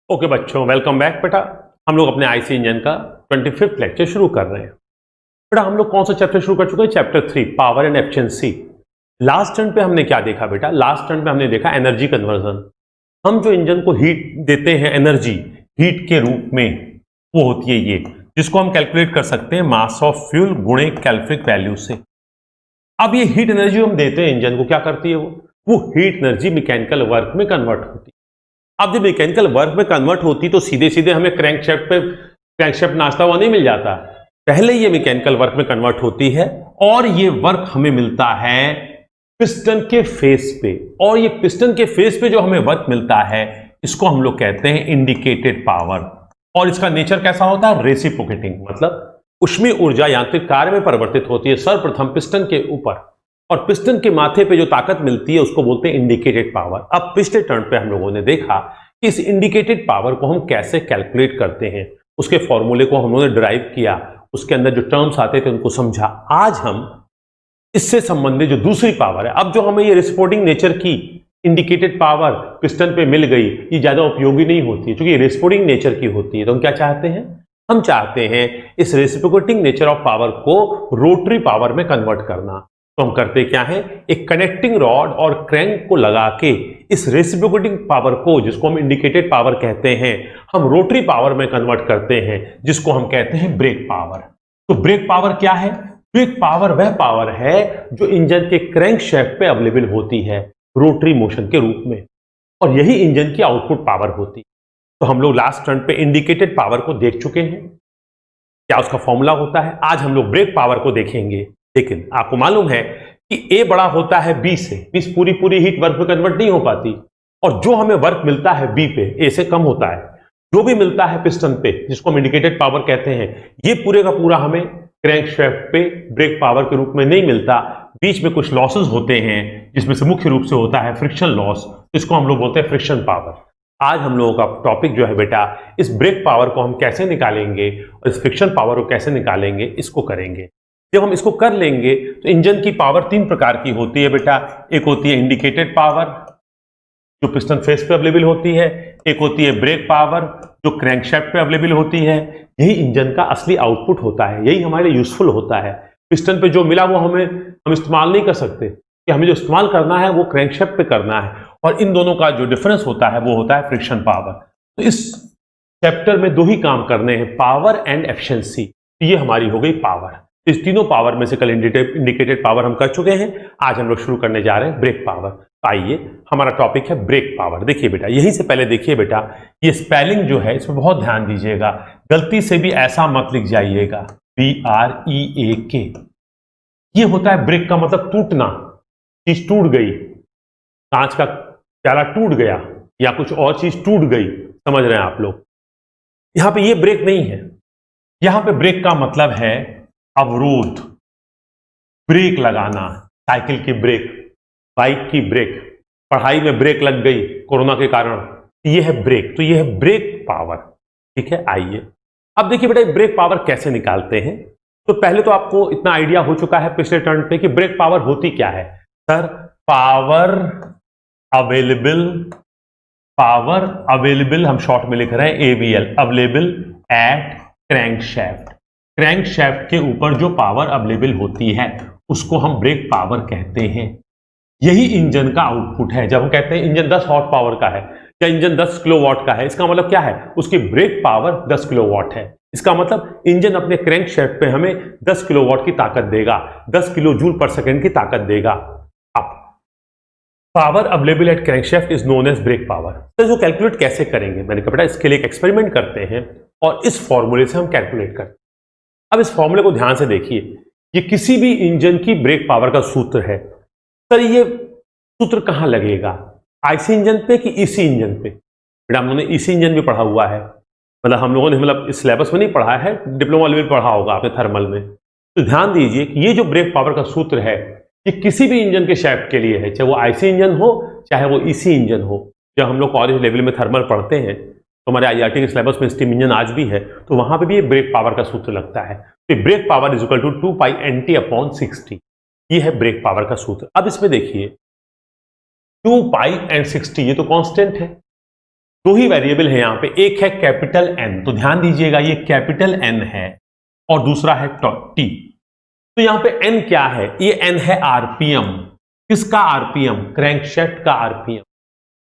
Okay बच्चों, welcome back. बेटा हम लोग अपने आईसी इंजन का 25th लेक्चर शुरू कर रहे हैं। बेटा हम लोग कौन सा चैप्टर शुरू कर चुके हैं? Chapter 3, power and efficiency. Last turn पे हमने क्या देखा बेटा? लास्ट टर्न पे हमने देखा एनर्जी कन्वर्जन। हम जो इंजन को हीट देते हैं, एनर्जी हीट के रूप में, वो होती है ये, जिसको हम कैलकुलेट कर सकते हैं मास ऑफ फ्यूल गुणे कैलोरीफिक वैल्यू से। अब ये हीट एनर्जी हम देते हैं इंजन को, क्या करती है वो हीट एनर्जी मैकेनिकल वर्क में कन्वर्ट होती है। अब जब मैकेनिकल वर्क में कन्वर्ट होती तो सीधे सीधे हमें क्रैंकशाफ्ट नाचता हुआ नहीं मिल जाता। पहले ये मैकेनिकल वर्क में कन्वर्ट होती है और ये वर्क हमें मिलता है पिस्टन के फेस पे। और ये पिस्टन के फेस पे जो हमें वर्क मिलता है, इसको हम लोग कहते हैं इंडिकेटेड पावर। और इसका नेचर कैसा होता है? रेसिप्रोकेटिंग, मतलब ऊष्मीय ऊर्जा यांत्रिक कार्य में परिवर्तित होती है सर्वप्रथम पिस्टन के ऊपर, और पिस्टन के माथे पे जो ताकत मिलती है उसको बोलते हैं इंडिकेटेड पावर। अब पिछले टर्न पे हम लोगों ने देखा कि इस इंडिकेटेड पावर को हम कैसे कैलकुलेट करते हैं, उसके फॉर्मूले को हम लोगों ने डिराइव किया, उसके अंदर जो टर्म्स आते थे उनको समझा। आज हम इससे संबंधित जो दूसरी पावर है, अब जो हमें ये रेस्पोर्टिंग नेचर की इंडिकेटेड पावर पिस्टन पे मिल गई, ये ज्यादा उपयोगी नहीं होती क्योंकि रेस्पोर्टिंग नेचर की होती है। तो हम क्या चाहते हैं? हम चाहते हैं इस रेसिप्रोकेटिंग नेचर ऑफ पावर को रोटरी पावर में कन्वर्ट करना। तो हम करते क्या है, एक कनेक्टिंग रॉड और क्रैंक को लगा के इस रेसिप्रोकेटिंग पावर को, जिसको हम इंडिकेटेड पावर कहते हैं, हम रोटरी पावर में कन्वर्ट करते हैं, जिसको हम कहते हैं ब्रेक पावर। तो ब्रेक पावर क्या है? ब्रेक पावर वह पावर है जो इंजन के क्रैंक शाफ्ट पे अवेलेबल होती है रोटरी मोशन के रूप में, और यही इंजन की आउटपुट पावर होती है। तो हम लोग लास्ट टर्न पे इंडिकेटेड पावर को देख चुके हैं, क्या उसका फॉर्मूला होता है। आज हम लोग ब्रेक पावर को देखेंगे। लेकिन आपको मालूम है कि ए बड़ा होता है बी से, बी पूरी हीट वर्क में कन्वर्ट नहीं हो पाती, और जो हमें वर्क मिलता है बी पे, ए से कम होता है। जो भी मिलता है पिस्टन पे, जिसको हम इंडिकेटेड पावर कहते हैं, ये पूरे का पूरा हमें क्रैंकशाफ्ट पे ब्रेक पावर के रूप में नहीं मिलता। बीच में कुछ लॉसेस होते हैं, जिसमें से मुख्य रूप से होता है फ्रिक्शन लॉस, जिसको हम लोग बोलते हैं फ्रिक्शन पावर। आज हम लोगों का टॉपिक जो है बेटा, इस ब्रेक पावर को हम कैसे निकालेंगे और इस फ्रिक्शन पावर को कैसे निकालेंगे, इसको करेंगे। जब हम इसको कर लेंगे तो इंजन की पावर तीन प्रकार की होती है बेटा। एक होती है इंडिकेटेड पावर जो पिस्टन फेस पे अवेलेबल होती है, एक होती है ब्रेक पावर जो क्रैंकशाफ्ट पे अवेलेबल होती है। यही इंजन का असली आउटपुट होता है, यही हमारे यूजफुल होता है। पिस्टन पे जो मिला वो हम इस्तेमाल नहीं कर सकते, कि हमें जो इस्तेमाल करना है वो क्रैंकशाफ्ट पे करना है, और इन दोनों का जो डिफरेंस होता है वो होता है फ्रिक्शन पावर। तो इस चैप्टर में दो ही काम करने हैं, पावर एंड एफिशिएंसी। ये हमारी हो गई पावर। इस तीनों पावर में से कल इंडिकेटेड पावर हम कर चुके हैं, आज हम लोग शुरू करने जा रहे हैं ब्रेक पावर। आइए, हमारा टॉपिक है ब्रेक पावर। देखिए बेटा, यहीं से पहले देखिए बेटा, ये स्पेलिंग जो है इसमें बहुत ध्यान दीजिएगा, गलती से भी ऐसा मत लिख जाइएगा, BREAK। ये होता है ब्रेक का मतलब टूटना, चीज टूट गई, कांच का प्याला टूट गया या कुछ और चीज टूट गई, समझ रहे हैं आप लोग। यहां पे ये ब्रेक नहीं है, यहां पे ब्रेक का मतलब है अवरोध, ब्रेक लगाना, साइकिल की ब्रेक, बाइक की ब्रेक, पढ़ाई में ब्रेक लग गई कोरोना के कारण, ये है ब्रेक। तो ये है ब्रेक पावर, ठीक है। आइए अब देखिए बेटा, ब्रेक पावर कैसे निकालते हैं। तो पहले तो आपको इतना आइडिया हो चुका है पिछले टर्न पे कि ब्रेक पावर होती क्या है। सर, पावर अवेलेबल हम शॉर्ट में लिख रहे हैं AVL, available at crankshaft. Crankshaft के ऊपर जो पावर अवेलेबल होती है उसको हम ब्रेक पावर कहते हैं। यही इंजन का आउटपुट है। जब हम कहते हैं इंजन 10 हॉर्स पावर का है या इंजन 10 किलोवाट का है, इसका मतलब क्या है? उसकी ब्रेक पावर 10 किलोवाट है। इसका मतलब इंजन अपने क्रैंकशाफ्ट पे हमें 10 किलोवाट की ताकत देगा, 10 किलो जूल पर सेकेंड की ताकत देगा। अब power available at crankshaft is known as brake power. तो जो कैलकुलेट कैसे करेंगे, मैंने कहा बेटा इसके लिए एक एक्सपेरिमेंट करते हैं और इस फॉर्मूले से हम कैलकुलेट करते हैं। अब इस फॉर्मूले को ध्यान से देखिए, ये किसी भी इंजन की ब्रेक पावर का सूत्र है। सर, ये सूत्र कहां लगेगा? आईसी इंजन पे कि ईसी इंजन पे? बेटा हम लोगों ने ईसी इंजन भी पढ़ा हुआ है, मतलब हम लोगों ने इस सिलेबस में नहीं पढ़ा है, डिप्लोमा लेवल में पढ़ा होगा आपने थर्मल में। तो ध्यान दीजिए कि ये जो ब्रेक पावर का सूत्र है, ये किसी भी इंजन के शाफ्ट के लिए है, चाहे वो आईसी इंजन हो चाहे वो ईसी इंजन हो। जब हम लोग कॉलेज लेवल में थर्मल पढ़ते हैं तो हमारे IRT के सिलेबस में स्टीम इंजन आज भी है, तो वहां पे भी ये ब्रेक पावर का सूत्र लगता है। तो brake power is equal to 2 pi NT upon 60। ये है ब्रेक पावर का सूत्र। अब इसमें देखिए 2 पाई एंड 60, ये तो कांस्टेंट है, दो ही वेरिएबल है यहां पे, एक है कैपिटल एन, तो ध्यान दीजिएगा ये कैपिटल एन है और दूसरा है टी। तो यहां पे एन क्या है, ये एन है आरपीएम। किसका आरपीएम? क्रैंकशाफ्ट का आरपीएम।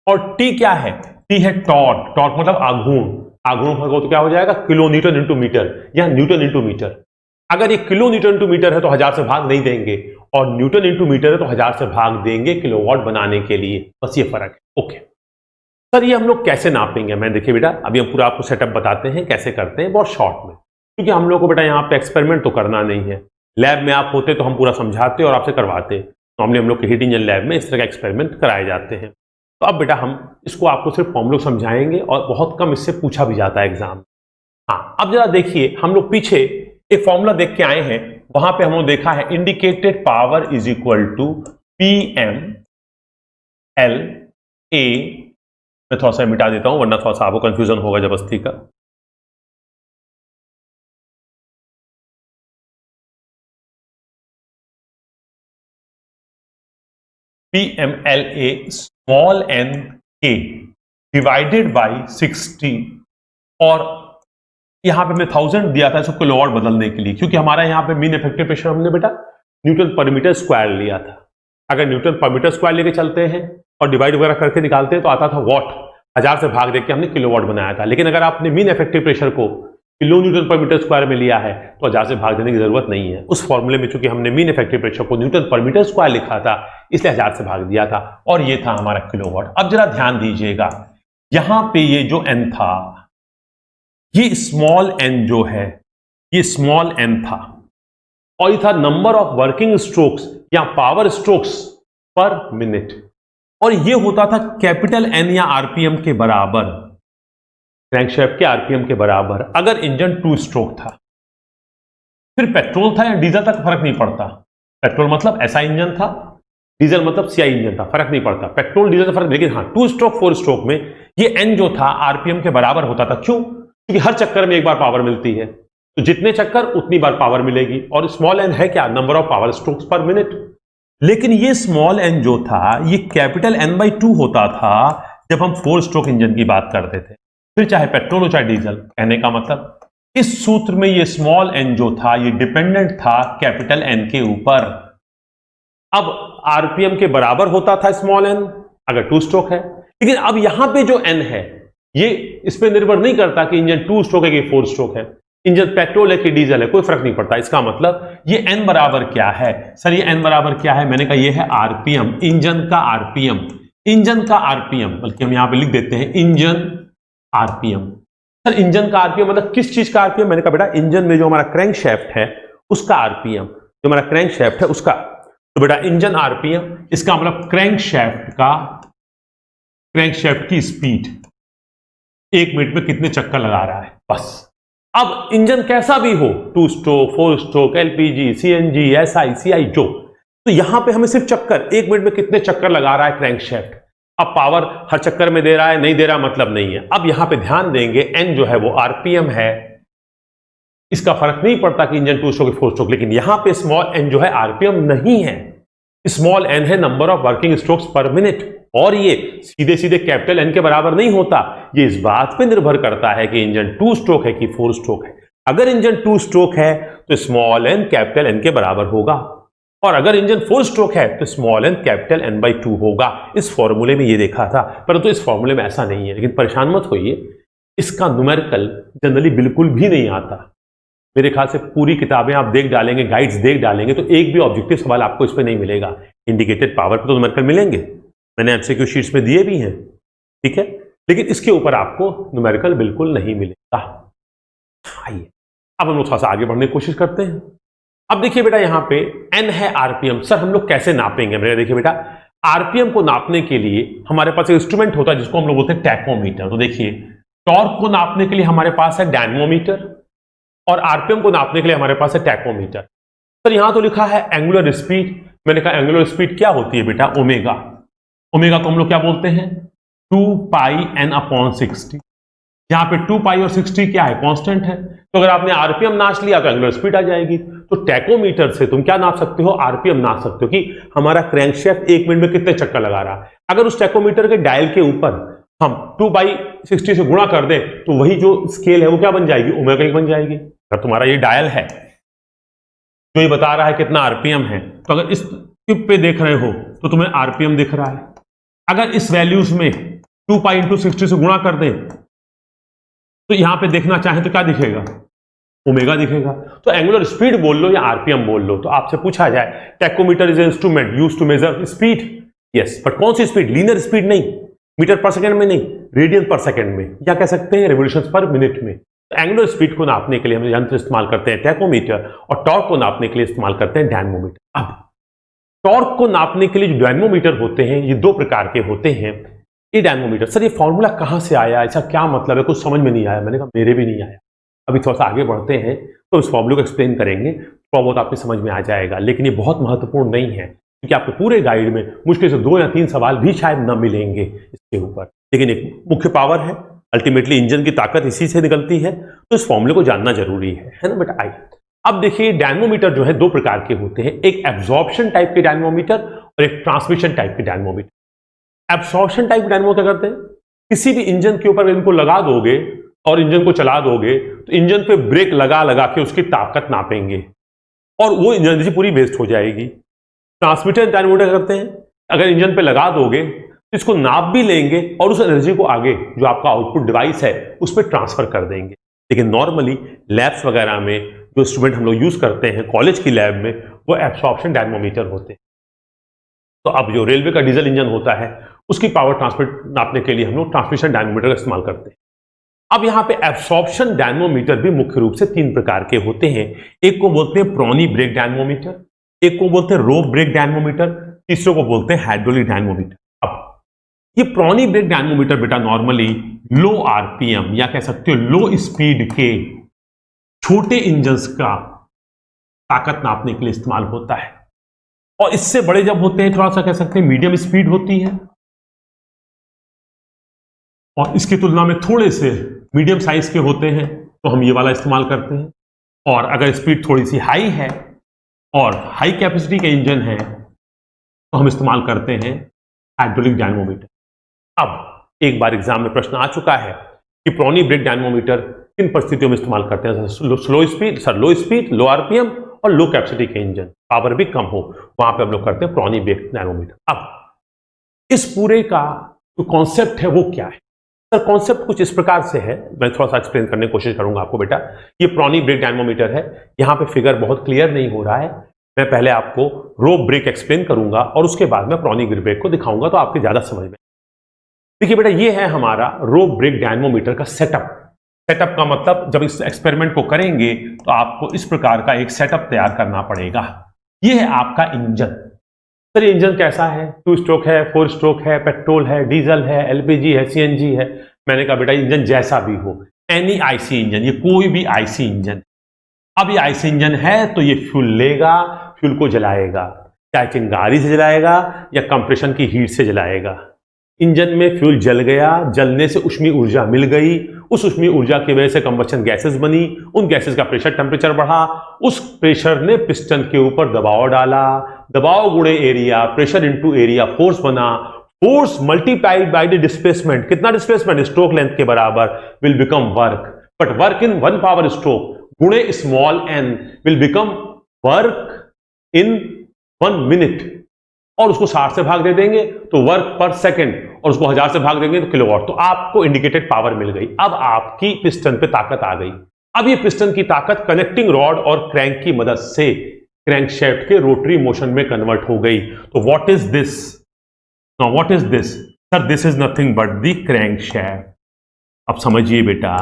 और टी क्या है? टी है टॉर्क। टॉर्क मतलब आघूर्ण। आघूर्ण का तो क्या हो जाएगा? किलो न्यूटन इंटू मीटर या न्यूटन इंटू मीटर। अगर ये किलो न्यूटन इंटू मीटर है तो 1000 से भाग नहीं देंगे, और न्यूटन इंटू मीटर है तो 1000 से भाग देंगे किलोवाट बनाने के लिए। बस ये फर्क है। ओके सर, ये हम लोग कैसे नापेंगे? मैं देखिए बेटा, अभी हम पूरा आपको सेटअप बताते हैं कैसे करते हैं, बहुत शॉर्ट में, क्योंकि हम लोग को बेटा यहाँ पे एक्सपेरिमेंट तो करना नहीं है। लैब में आप होते तो हम पूरा समझाते और आपसे करवाते। नॉर्मली हम लोग के हीट इंजन लैब में इस तरह का एक्सपेरिमेंट कराए जाते हैं। तो अब बेटा हम इसको आपको सिर्फ हम लोग समझाएंगे और बहुत कम इससे पूछा भी जाता है एग्जाम। हाँ, अब जरा देखिए, हम लोग पीछे एक फॉर्मूला देख के आए हैं, वहां पे हम लोग देखा है indicated power is equal to PM L A। मैं थोड़ा सा मिटा देता हूं वरना थोड़ा सा आपको कंफ्यूजन होगा जबरदस्ती का। PMLA small n k divided by 60, और यहां पे हमने 1000 दिया था इसको किलोवाट बदलने के लिए, क्योंकि हमारा यहां पे मीन इफेक्टिव प्रेशर हमने बेटा न्यूटन पर मीटर स्क्वायर लिया था। अगर न्यूटन पर मीटर स्क्वायर लेके चलते हैं और डिवाइड वगैरह करके निकालते हैं तो आता था वॉट। 1000 से भाग देके हमने किलोवाट बनाया था। लेकिन अगर आपने मीन इफेक्टिव प्रेशर को किलो न्यूटन पर मीटर स्क्वायर में लिया है तो 1000 से भाग देने की जरूरत नहीं है। उस फॉर्मूले में चूंकि हमने मीन इफेक्टिव प्रेशर को न्यूटन पर मीटर स्क्वायर लिखा था, इसलिए 1000 से भाग दिया था, और ये था हमारा किलोवाट। अब जरा ध्यान दीजिएगा, यहां पे ये जो n था, ये स्मॉल n जो है, ये स्मॉल n था, और ये था नंबर ऑफ वर्किंग स्ट्रोक्स या पावर स्ट्रोक्स पर मिनट, और ये होता था कैपिटल N या आरपीएम के बराबर, क्रैंकशाफ्ट के आरपीएम के बराबर, अगर इंजन 2 स्ट्रोक था। फिर पेट्रोल था या डीजल तक फर्क नहीं पड़ता। पेट्रोल मतलब ऐसा इंजन था, डीजल मतलब सीआई इंजन था, फर्क नहीं पड़ता। पेट्रोल डीजल का फर्क, लेकिन हाँ 2 स्ट्रोक 4 स्ट्रोक में ये n जो था आरपीएम के बराबर होता था। क्यों? क्योंकि हर चक्कर में एक बार पावर मिलती है, तो जितने चक्कर उतनी बार पावर मिलेगी, और स्मॉल n है क्या? नंबर ऑफ पावर स्ट्रोक्स पर मिनट। लेकिन ये स्मॉल n जो था ये कैपिटल N/2 होता था जब हम 4 स्ट्रोक इंजन की बात करते थे, फिर चाहे पेट्रोल हो चाहे डीजल। कहने का मतलब इस सूत्र में ये स्मॉल n जो था ये डिपेंडेंट था कैपिटल N के ऊपर। अब आरपीएम के बराबर होता था स्मॉल n अगर 2 स्ट्रोक है, लेकिन अब यहां पे जो n है ये इस पे निर्भर नहीं करता कि इंजन 2 स्ट्रोक है कि 4 स्ट्रोक है, इंजन पेट्रोल है कि डीजल है, कोई फर्क नहीं पड़ता। इसका मतलब ये n बराबर क्या है? सर ये n बराबर क्या है? मैंने कहा ये है आरपीएम, इंजन का आरपीएम। इंजन का आरपीएम, बल्कि हम यहां पे लिख देते हैं इंजन आरपीएम। सर इंजन का आरपीएम मतलब किस चीज का आरपीएम? मैंने कहा बेटा इंजन में जो हमारा क्रैंकशाफ्ट है उसका आरपीएम, जो हमारा क्रैंकशाफ्ट है उसका। तो बेटा इंजन आरपीएम, इसका मतलब क्रैंकशाफ्ट की स्पीड 1 मिनट में कितने चक्कर लगा रहा है, बस। अब इंजन कैसा भी हो, 2 stroke 4 stroke, LPG, CNG, SI, CI, जो, तो यहां पे हमें सिर्फ चक्कर 1 मिनट में कितने चक्कर लगा रहा है क्रैंकशाफ्ट। अब पावर हर चक्कर में दे रहा है नहीं दे रहा मतलब नहीं है। अब यहां पे ध्यान देंगे n जो है वो आरपीएम है, इसका फर्क नहीं पड़ता कि इंजन 2 स्ट्रोक 4 स्ट्रोक, लेकिन यहां पे स्मॉल n जो है आरपीएम नहीं है, स्मॉल n है नंबर ऑफ वर्किंग स्ट्रोक्स पर मिनट, और ये सीधे सीधे कैपिटल N के बराबर नहीं होता। ये इस बात पे निर्भर करता है कि इंजन 2 स्ट्रोक है कि 4 स्ट्रोक है। अगर इंजन 2 स्ट्रोक है तो स्मॉल n कैपिटल N के बराबर होगा, और अगर इंजन 4 स्ट्रोक है तो स्मॉल n कैपिटल N/2 होगा। इस फॉर्मूले में ये देखा था, परंतु इस फॉर्मूले में ऐसा नहीं है। लेकिन परेशान मत होइए, इसका न्यूमेरिकल जनरली बिल्कुल भी नहीं आता। मेरे ख्याल से पूरी किताबें आप देख डालेंगे, गाइड्स देख डालेंगे, तो एक भी ऑब्जेक्टिव सवाल आपको इस पर नहीं मिलेगा। इंडिकेटेड पावर पर तो न्यूमेरिकल मिलेंगे, मैंने एमसीक्यू शीट्स में दिए भी हैं, ठीक है, लेकिन इसके ऊपर आपको न्यूमेरिकल बिल्कुल नहीं मिलेगा। आइए अब हम लोग थोड़ा सा आगे बढ़ने की कोशिश करते हैं। अब देखिए बेटा यहां पे n है आरपीएम। सर हम लोग कैसे नापेंगे? मेरे देखिए बेटा, आरपीएम को नापने के लिए हमारे पास एक इंस्ट्रूमेंट होता है जिसको हम लोग बोलते हैं टैकोमीटर। तो देखिए टॉर्क को नापने के लिए हमारे पास है डायनेमोमीटर, और आरपीएम को नापने के लिए हमारे पास है टैकोमीटर। सर यहां तो लिखा है एंगुलर स्पीड। मैंने कहा एंगुलर स्पीड क्या होती है बेटा? ओमेगा। ओमेगा को हम लोग क्या बोलते हैं? 2πn/60। यहां पे 2π और 60 क्या है? कांस्टेंट है। तो अगर आपने आरपीएम नाप लिया तो एंगुलर स्पीड आ जाएगी। तो टैकोमीटर से तुम क्या नाप सकते हो? आरपीएम नाप सकते हो कि हमारा क्रैंकशाफ्ट 1 मिनट में कितने चक्कर लगा रहा है। अगर उस टैकोमीटर के डायल के ऊपर हम 2/60 60 से गुणा कर दे तो वही जो स्केल है वो क्या बन जाएगी, ओमेगा बन जाएगी। अगर तुम्हारा ये डायल है जो ये बता रहा है कितना आरपीएम है, तो अगर इस टिप पे देख रहे हो तो तुम्हें आरपीएम दिख रहा है। अगर इस वैल्यूज में 2 पाई इंटू 60 से गुणा कर दें तो यहां पे देखना चाहें तो क्या दिखेगा, ओमेगा दिखेगा। तो एंगुलर स्पीड बोल लो या आरपीएम बोल लो। तो आपसे पूछा जाए tachometer is instrument used to measure speed, yes, but कौन सी स्पीड, लीनियर स्पीड नहीं, मीटर पर सेकंड में नहीं, रेडियन पर सेकंड में, या कह सकते हैं रिवोल्यूशंस पर मिनट में। तो एंगुलर स्पीड को नापने के लिए हम यंत्र इस्तेमाल करते हैं टैकोमीटर, और टॉर्क को नापने के लिए इस्तेमाल करते हैं डायनमोमीटर। अब टॉर्क को नापने के लिए जो डायनमोमीटर होते हैं ये 2 प्रकार के होते हैं। ये डायनमोमीटर, सर ये फॉर्मूला कहां से आया, ऐसा क्या मतलब है, कुछ समझ में नहीं आया। मैंने कहा मेरे भी नहीं आया। अभी थोड़ा सा आगे बढ़ते हैं तो इस फॉर्मूले को एक्सप्लेन करेंगे, थोड़ा बहुत आपकी समझ में आ जाएगा। लेकिन ये बहुत महत्वपूर्ण नहीं है क्योंकि आपके पूरे गाइड में मुश्किल से 2 या 3 सवाल भी शायद न मिलेंगे इसके ऊपर। लेकिन एक मुख्य पावर है, अल्टीमेटली इंजन की ताकत इसी से निकलती है, तो इस फॉर्मूले को जानना जरूरी है ना बेटा। आइए अब देखिए, डायनमोमीटर जो है 2 प्रकार के होते हैं, एक एब्जॉर्प्शन टाइप के डायनमोमीटर और एक ट्रांसमिशन टाइप के डायनमोमीटर। एब्जॉर्प्शन टाइप डायनमो क्या करते हैं, किसी भी इंजन के ऊपर इनको लगा दोगे और इंजन को चला दोगे तो इंजन पे ब्रेक लगा लगा के उसकी ताकत नापेंगे और वो एनर्जी पूरी वेस्ट हो जाएगी। ट्रांसमिटर डायनमोमीटर करते हैं, अगर इंजन पे लगा दोगे तो इसको नाप भी लेंगे और उस एनर्जी को आगे जो आपका आउटपुट डिवाइस है उस पर ट्रांसफर कर देंगे। लेकिन नॉर्मली लैब्स वगैरह में जो इंस्ट्रूमेंट हम लोग यूज करते हैं कॉलेज की लैब में, वो एब्सॉर्प्शन डायनमोमीटर होते हैं। तो अब जो रेलवे का डीजल इंजन होता है उसकी पावर ट्रांसमिट नापने के लिए हम लोग ट्रांसमिशन डायनमोमीटर का इस्तेमाल करते हैं। अब यहां पे एब्सॉर्प्शन डायनमोमीटर भी मुख्य रूप से 3 प्रकार के होते हैं। एक को बोलते हैं प्रोनी ब्रेक डायनमोमीटर, एक को बोलते हैं रोप ब्रेक डायनमोमीटर, तीसरे को बोलते हैं हाइड्रोलिक डायनमोमीटर। अब ये प्रोनी ब्रेक डायनमोमीटर बेटा नॉर्मली लो आरपीएम या कह सकते हो लो स्पीड के छोटे इंजन्स का ताकत नापने के लिए इस्तेमाल होता है, और इससे बड़े जब होते हैं थोड़ा सा कह सकते हैं मीडियम स्पीड होती है, और इसकी तुलना में थोड़े से मीडियम साइज के होते हैं तो हम ये वाला इस्तेमाल करते हैं। और अगर स्पीड थोड़ी सी हाई है और हाई कैपेसिटी के इंजन है तो हम इस्तेमाल करते हैं हाइड्रोलिक डायनमोमीटर। अब एक बार एग्जाम में प्रश्न आ चुका है कि प्रोनी ब्रेक डायनमोमीटर किन परिस्थितियों में इस्तेमाल करते हैं, लो स्पीड, लो आरपीएम और लो कैपेसिटी के इंजन, पावर भी कम हो, वहां पे हम लोग करते हैं प्रोनी ब्रेक डायनमोमीटर। अब इस पूरे का जो कॉन्सेप्ट है वो क्या है, सर कॉन्सेप्ट कुछ इस प्रकार से है, मैं थोड़ा सा एक्सप्लेन करने की कोशिश करूंगा आपको बेटा। ये प्रोनी ब्रेक डायनमोमीटर है, यहां पे फिगर बहुत क्लियर नहीं हो रहा है, मैं पहले आपको रोप ब्रेक एक्सप्लेन करूंगा और उसके बाद में प्रोनी ब्रेक को दिखाऊंगा तो आपके ज्यादा समझ में। देखिए बेटा, ये है हमारा रोप ब्रेक डायनमोमीटर का सेटअप। सेटअप का मतलब जब इस एक्सपेरिमेंट को करेंगे तो आपको इस प्रकार का एक सेटअप तैयार करना पड़ेगा। ये है आपका इंजन। सर इंजन कैसा है, 2 स्ट्रोक है, 4 स्ट्रोक है, पेट्रोल है, डीजल है, एलपीजी है, सीएनजी है। मैंने कहा बेटा इंजन जैसा भी हो, एनी आईसी इंजन, ये कोई भी आईसी इंजन। अब ये आईसी इंजन है तो ये फ्यूल लेगा, फ्यूल को जलाएगा, चाहे चिंगारी से जलाएगा या कंप्रेशन की हीट से जलाएगा। इंजन में फ्यूल जल गया, जलने से ऊष्मीय ऊर्जा मिल गई, उस ऊष्मीय ऊर्जा की वजह से कंबशन गैसेस बनी, उन गैसेस का प्रेशर टेम्परेचर बढ़ा, उस प्रेशर ने पिस्टन के ऊपर दबाव डाला, दबाव गुणे area, pressure into area, force बना, force multiplied by the displacement, कितना डिस्प्लेसमेंट, स्ट्रोक लेंथ के बराबर, will become work, but work in 1 power stroke गुणे small n will become work in 1 minute, और उसको 60 से भाग दे देंगे तो वर्क पर सेकंड, और उसको 1000 से भाग देंगे तो किलोवाट, तो आपको इंडिकेटेड पावर मिल गई। अब आपकी पिस्टन पे ताकत आ गई। अब ये पिस्टन की ताकत कनेक्टिंग रॉड और क्रैंक की मदद से क्रैंकशैफ्ट के रोटरी मोशन में कन्वर्ट हो गई। तो what is this, now what is this, sir this is nothing but the crankshaft. अब समझिए बेटा,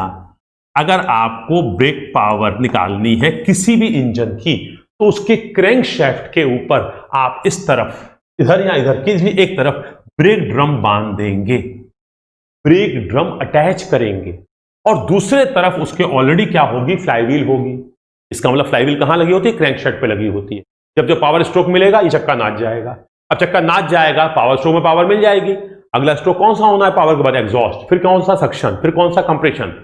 अगर आपको ब्रेक पावर निकालनी है किसी भी इंजन की तो उसके क्रैंकशैफ्ट के ऊपर आप इस तरफ, इधर या इधर किसी एक तरफ ब्रेक ड्रम बांध देंगे, ब्रेक ड्रम अटैच करेंगे, और दूसरे तरफ उसके ऑलरेडी क्या होगी, फ्लाईव्हील होगी। इसका मतलब फ्लाईव्हील कहां लगी होती है, क्रैंकशैफ्ट पे लगी होती है। जब पावर स्ट्रोक मिलेगा ये चक्का नाच जाएगा। अब चक्का नाच जाएगा, पावर स्ट्रोक में पावर मिल जाएगी, अगला स्ट्रोक कौन सा होना है, पावर के बाद एग्जॉस्ट, फिर कौन सा सक्शन, फिर कौन सा कंप्रेशन।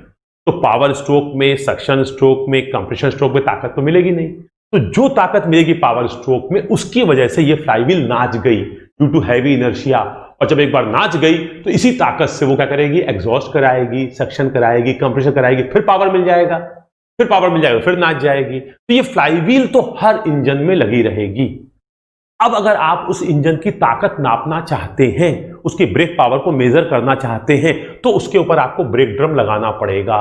तो पावर स्ट्रोक में, सक्शन स्ट्रोक में, कंप्रेशन स्ट्रोक में ताकत तो मिलेगी नहीं, तो जो ताकत मिलेगी पावर स्ट्रोक में उसकी वजह से ये फ्लाईव्हील नाच गई ड्यू टू हैवी इनर्शिया, और जब एक बार नाच गई तो इसी ताकत से वो क्या करेगी, एग्जॉस्ट कराएगी, सक्शन कराएगी, कंप्रेशन कराएगी, फिर पावर मिल जाएगा, फिर नाच जाएगी। तो ये फ्लाईव्हील तो हर इंजन में लगी रहेगी। अब अगर आप उस इंजन की ताकत नापना चाहते हैं, उसकी ब्रेक पावर को मेजर करना चाहते हैं, तो उसके ऊपर आपको ब्रेक ड्रम लगाना पड़ेगा,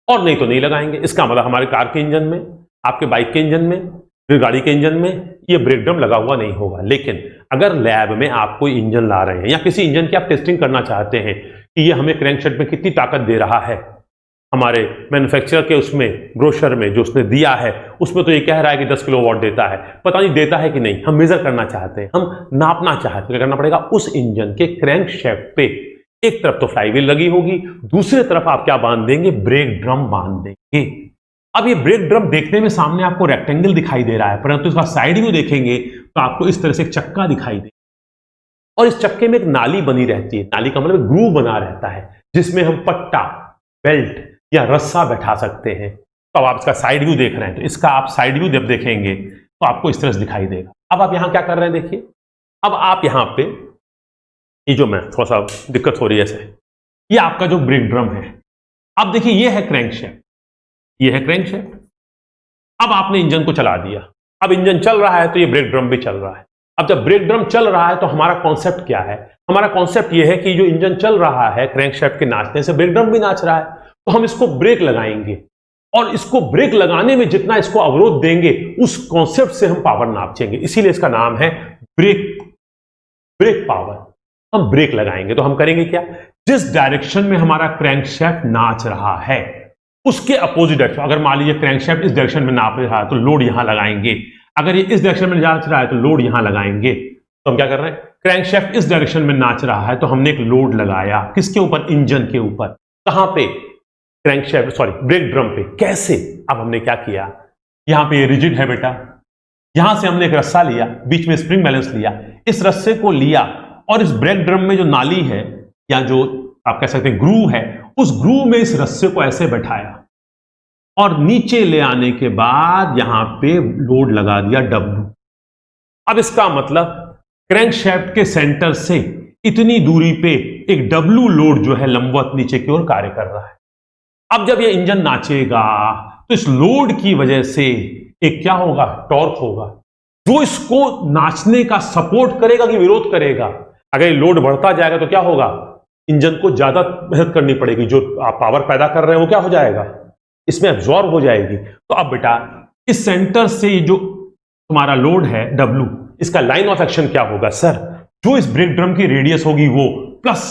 और नहीं तो नहीं लगाएंगे। इसका मतलब हमारे कार के इंजन में, आपके बाइक के इंजन में, फिर गाड़ी के इंजन में ये ब्रेक ड्रम लगा हुआ नहीं होगा। लेकिन अगर लैब में आप कोई इंजन ला रहे हैं या किसी इंजन की आप टेस्टिंग करना चाहते हैं कि ये हमें क्रैंकशाफ्ट में कितनी ताकत दे रहा है, हमारे मैन्युफैक्चरर के उसमें ब्रोशर में जो उसने दिया है उसमें तो ये कह रहा है कि 10 किलोवाट देता है, पता नहीं देता है कि नहीं, हम मेजर करना चाहते हैं, हम नापना चाहते हैं, क्या करना पड़ेगा, उस इंजन के क्रैंकशाफ्ट पे एक तरफ तो फ्लाईव्हील लगी होगी, दूसरी तरफ आप क्या बांध देंगे, ब्रेक ड्रम बांध देंगे। अब ये ब्रेक ड्रम देखने में सामने आपको रेक्टेंगल दिखाई दे रहा है, परंतु इसका साइड व्यू देखेंगे तो आपको इस तरह से एक चक्का दिखाई दे, और इस चक्के में एक नाली बनी रहती है, नाली का मतलब ग्रूव बना रहता है, जिसमें हम पट्टा, बेल्ट या रस्सा बैठा सकते हैं। तो अब आप इसका साइड व्यू देख रहे हैं, तो इसका आप साइड व्यू जब देखेंगे तो आपको इस तरह से दिखाई देगा। अब आप यहां क्या कर रहे हैं, देखिए, अब आप यहां पे ये जो मैं थोड़ा सा दिक्कत हो रही है ऐसे, ये आपका जो ब्रेक ड्रम है, अब देखिए ये है क्रैंकशाफ्ट, ये है क्रैंकशाफ्ट। अब आपने इंजन को चला दिया, अब इंजन चल रहा है तो ये ब्रेक ड्रम भी चल रहा है। अब जब ब्रेक ड्रम चल रहा है तो हमारा कॉन्सेप्ट क्या है, हमारा कॉन्सेप्ट ये है कि जो इंजन चल रहा है क्रैंकशाफ्ट के नाचने से ब्रेक ड्रम भी नाच रहा है, तो हम इसको ब्रेक लगाएंगे, और इसको ब्रेक लगाने में जितना इसको अवरोध देंगे उस कॉन्सेप्ट से हम पावर नापेंगे, इसीलिए इसका नाम है ब्रेक पावर। हम ब्रेक लगाएंगे तो हम करेंगे क्या, जिस डायरेक्शन में हमारा क्रैंकशाफ्ट नाच रहा है उसके अपोजिट डायरेक्शन, अगर मान लीजिए क्रैंकशाफ्ट इस डायरेक्शन में नाच रहा है तो लोड यहां लगाएंगे, अगर ये इस डायरेक्शन में नाच रहा है तो लोड यहां लगाएंगे। तो हम क्या कर रहे हैं, क्रैंकशाफ्ट इस डायरेक्शन में नाच रहा है तो हमने एक लोड लगाया, किसके ऊपर, इंजन के ऊपर। कहां पे, क्रैंकशाफ्ट ब्रेक ड्रम पे। कैसे, अब हमने क्या किया, यहां पे ये रिजिड है बेटा, यहां से हमने एक रस्सा लिया, बीच में स्प्रिंग बैलेंस लिया, इस रस्से को लिया और इस ब्रेक ड्रम में जो नाली है या जो आप कह सकते हैं ग्रूव है, उस ग्रूव में इस रस्से को ऐसे बैठाया और नीचे ले आने के बाद यहां पे लोड लगा दिया W। अब इसका मतलब क्रैंकशाफ्ट के सेंटर से इतनी दूरी पे एक W लोड जो है लंबवत नीचे की ओर कार्य कर रहा है। अब जब ये इंजन नाचेगा तो इस लोड की वजह से एक क्या होगा, टॉर्क होगा, जो इसको नाचने का सपोर्ट करेगा कि विरोध करेगा। अगर ये लोड बढ़ता जाएगा तो क्या होगा, इंजन को ज्यादा मेहनत करनी पड़ेगी, जो आप पावर पैदा कर रहे हैं वो क्या हो जाएगा, इसमें एब्जॉर्ब हो जाएगी। तो अब बेटा इस सेंटर से जो तुम्हारा लोड है W, इसका लाइन ऑफ एक्शन क्या होगा सर, जो इस ब्रेक ड्रम की रेडियस होगी वो प्लस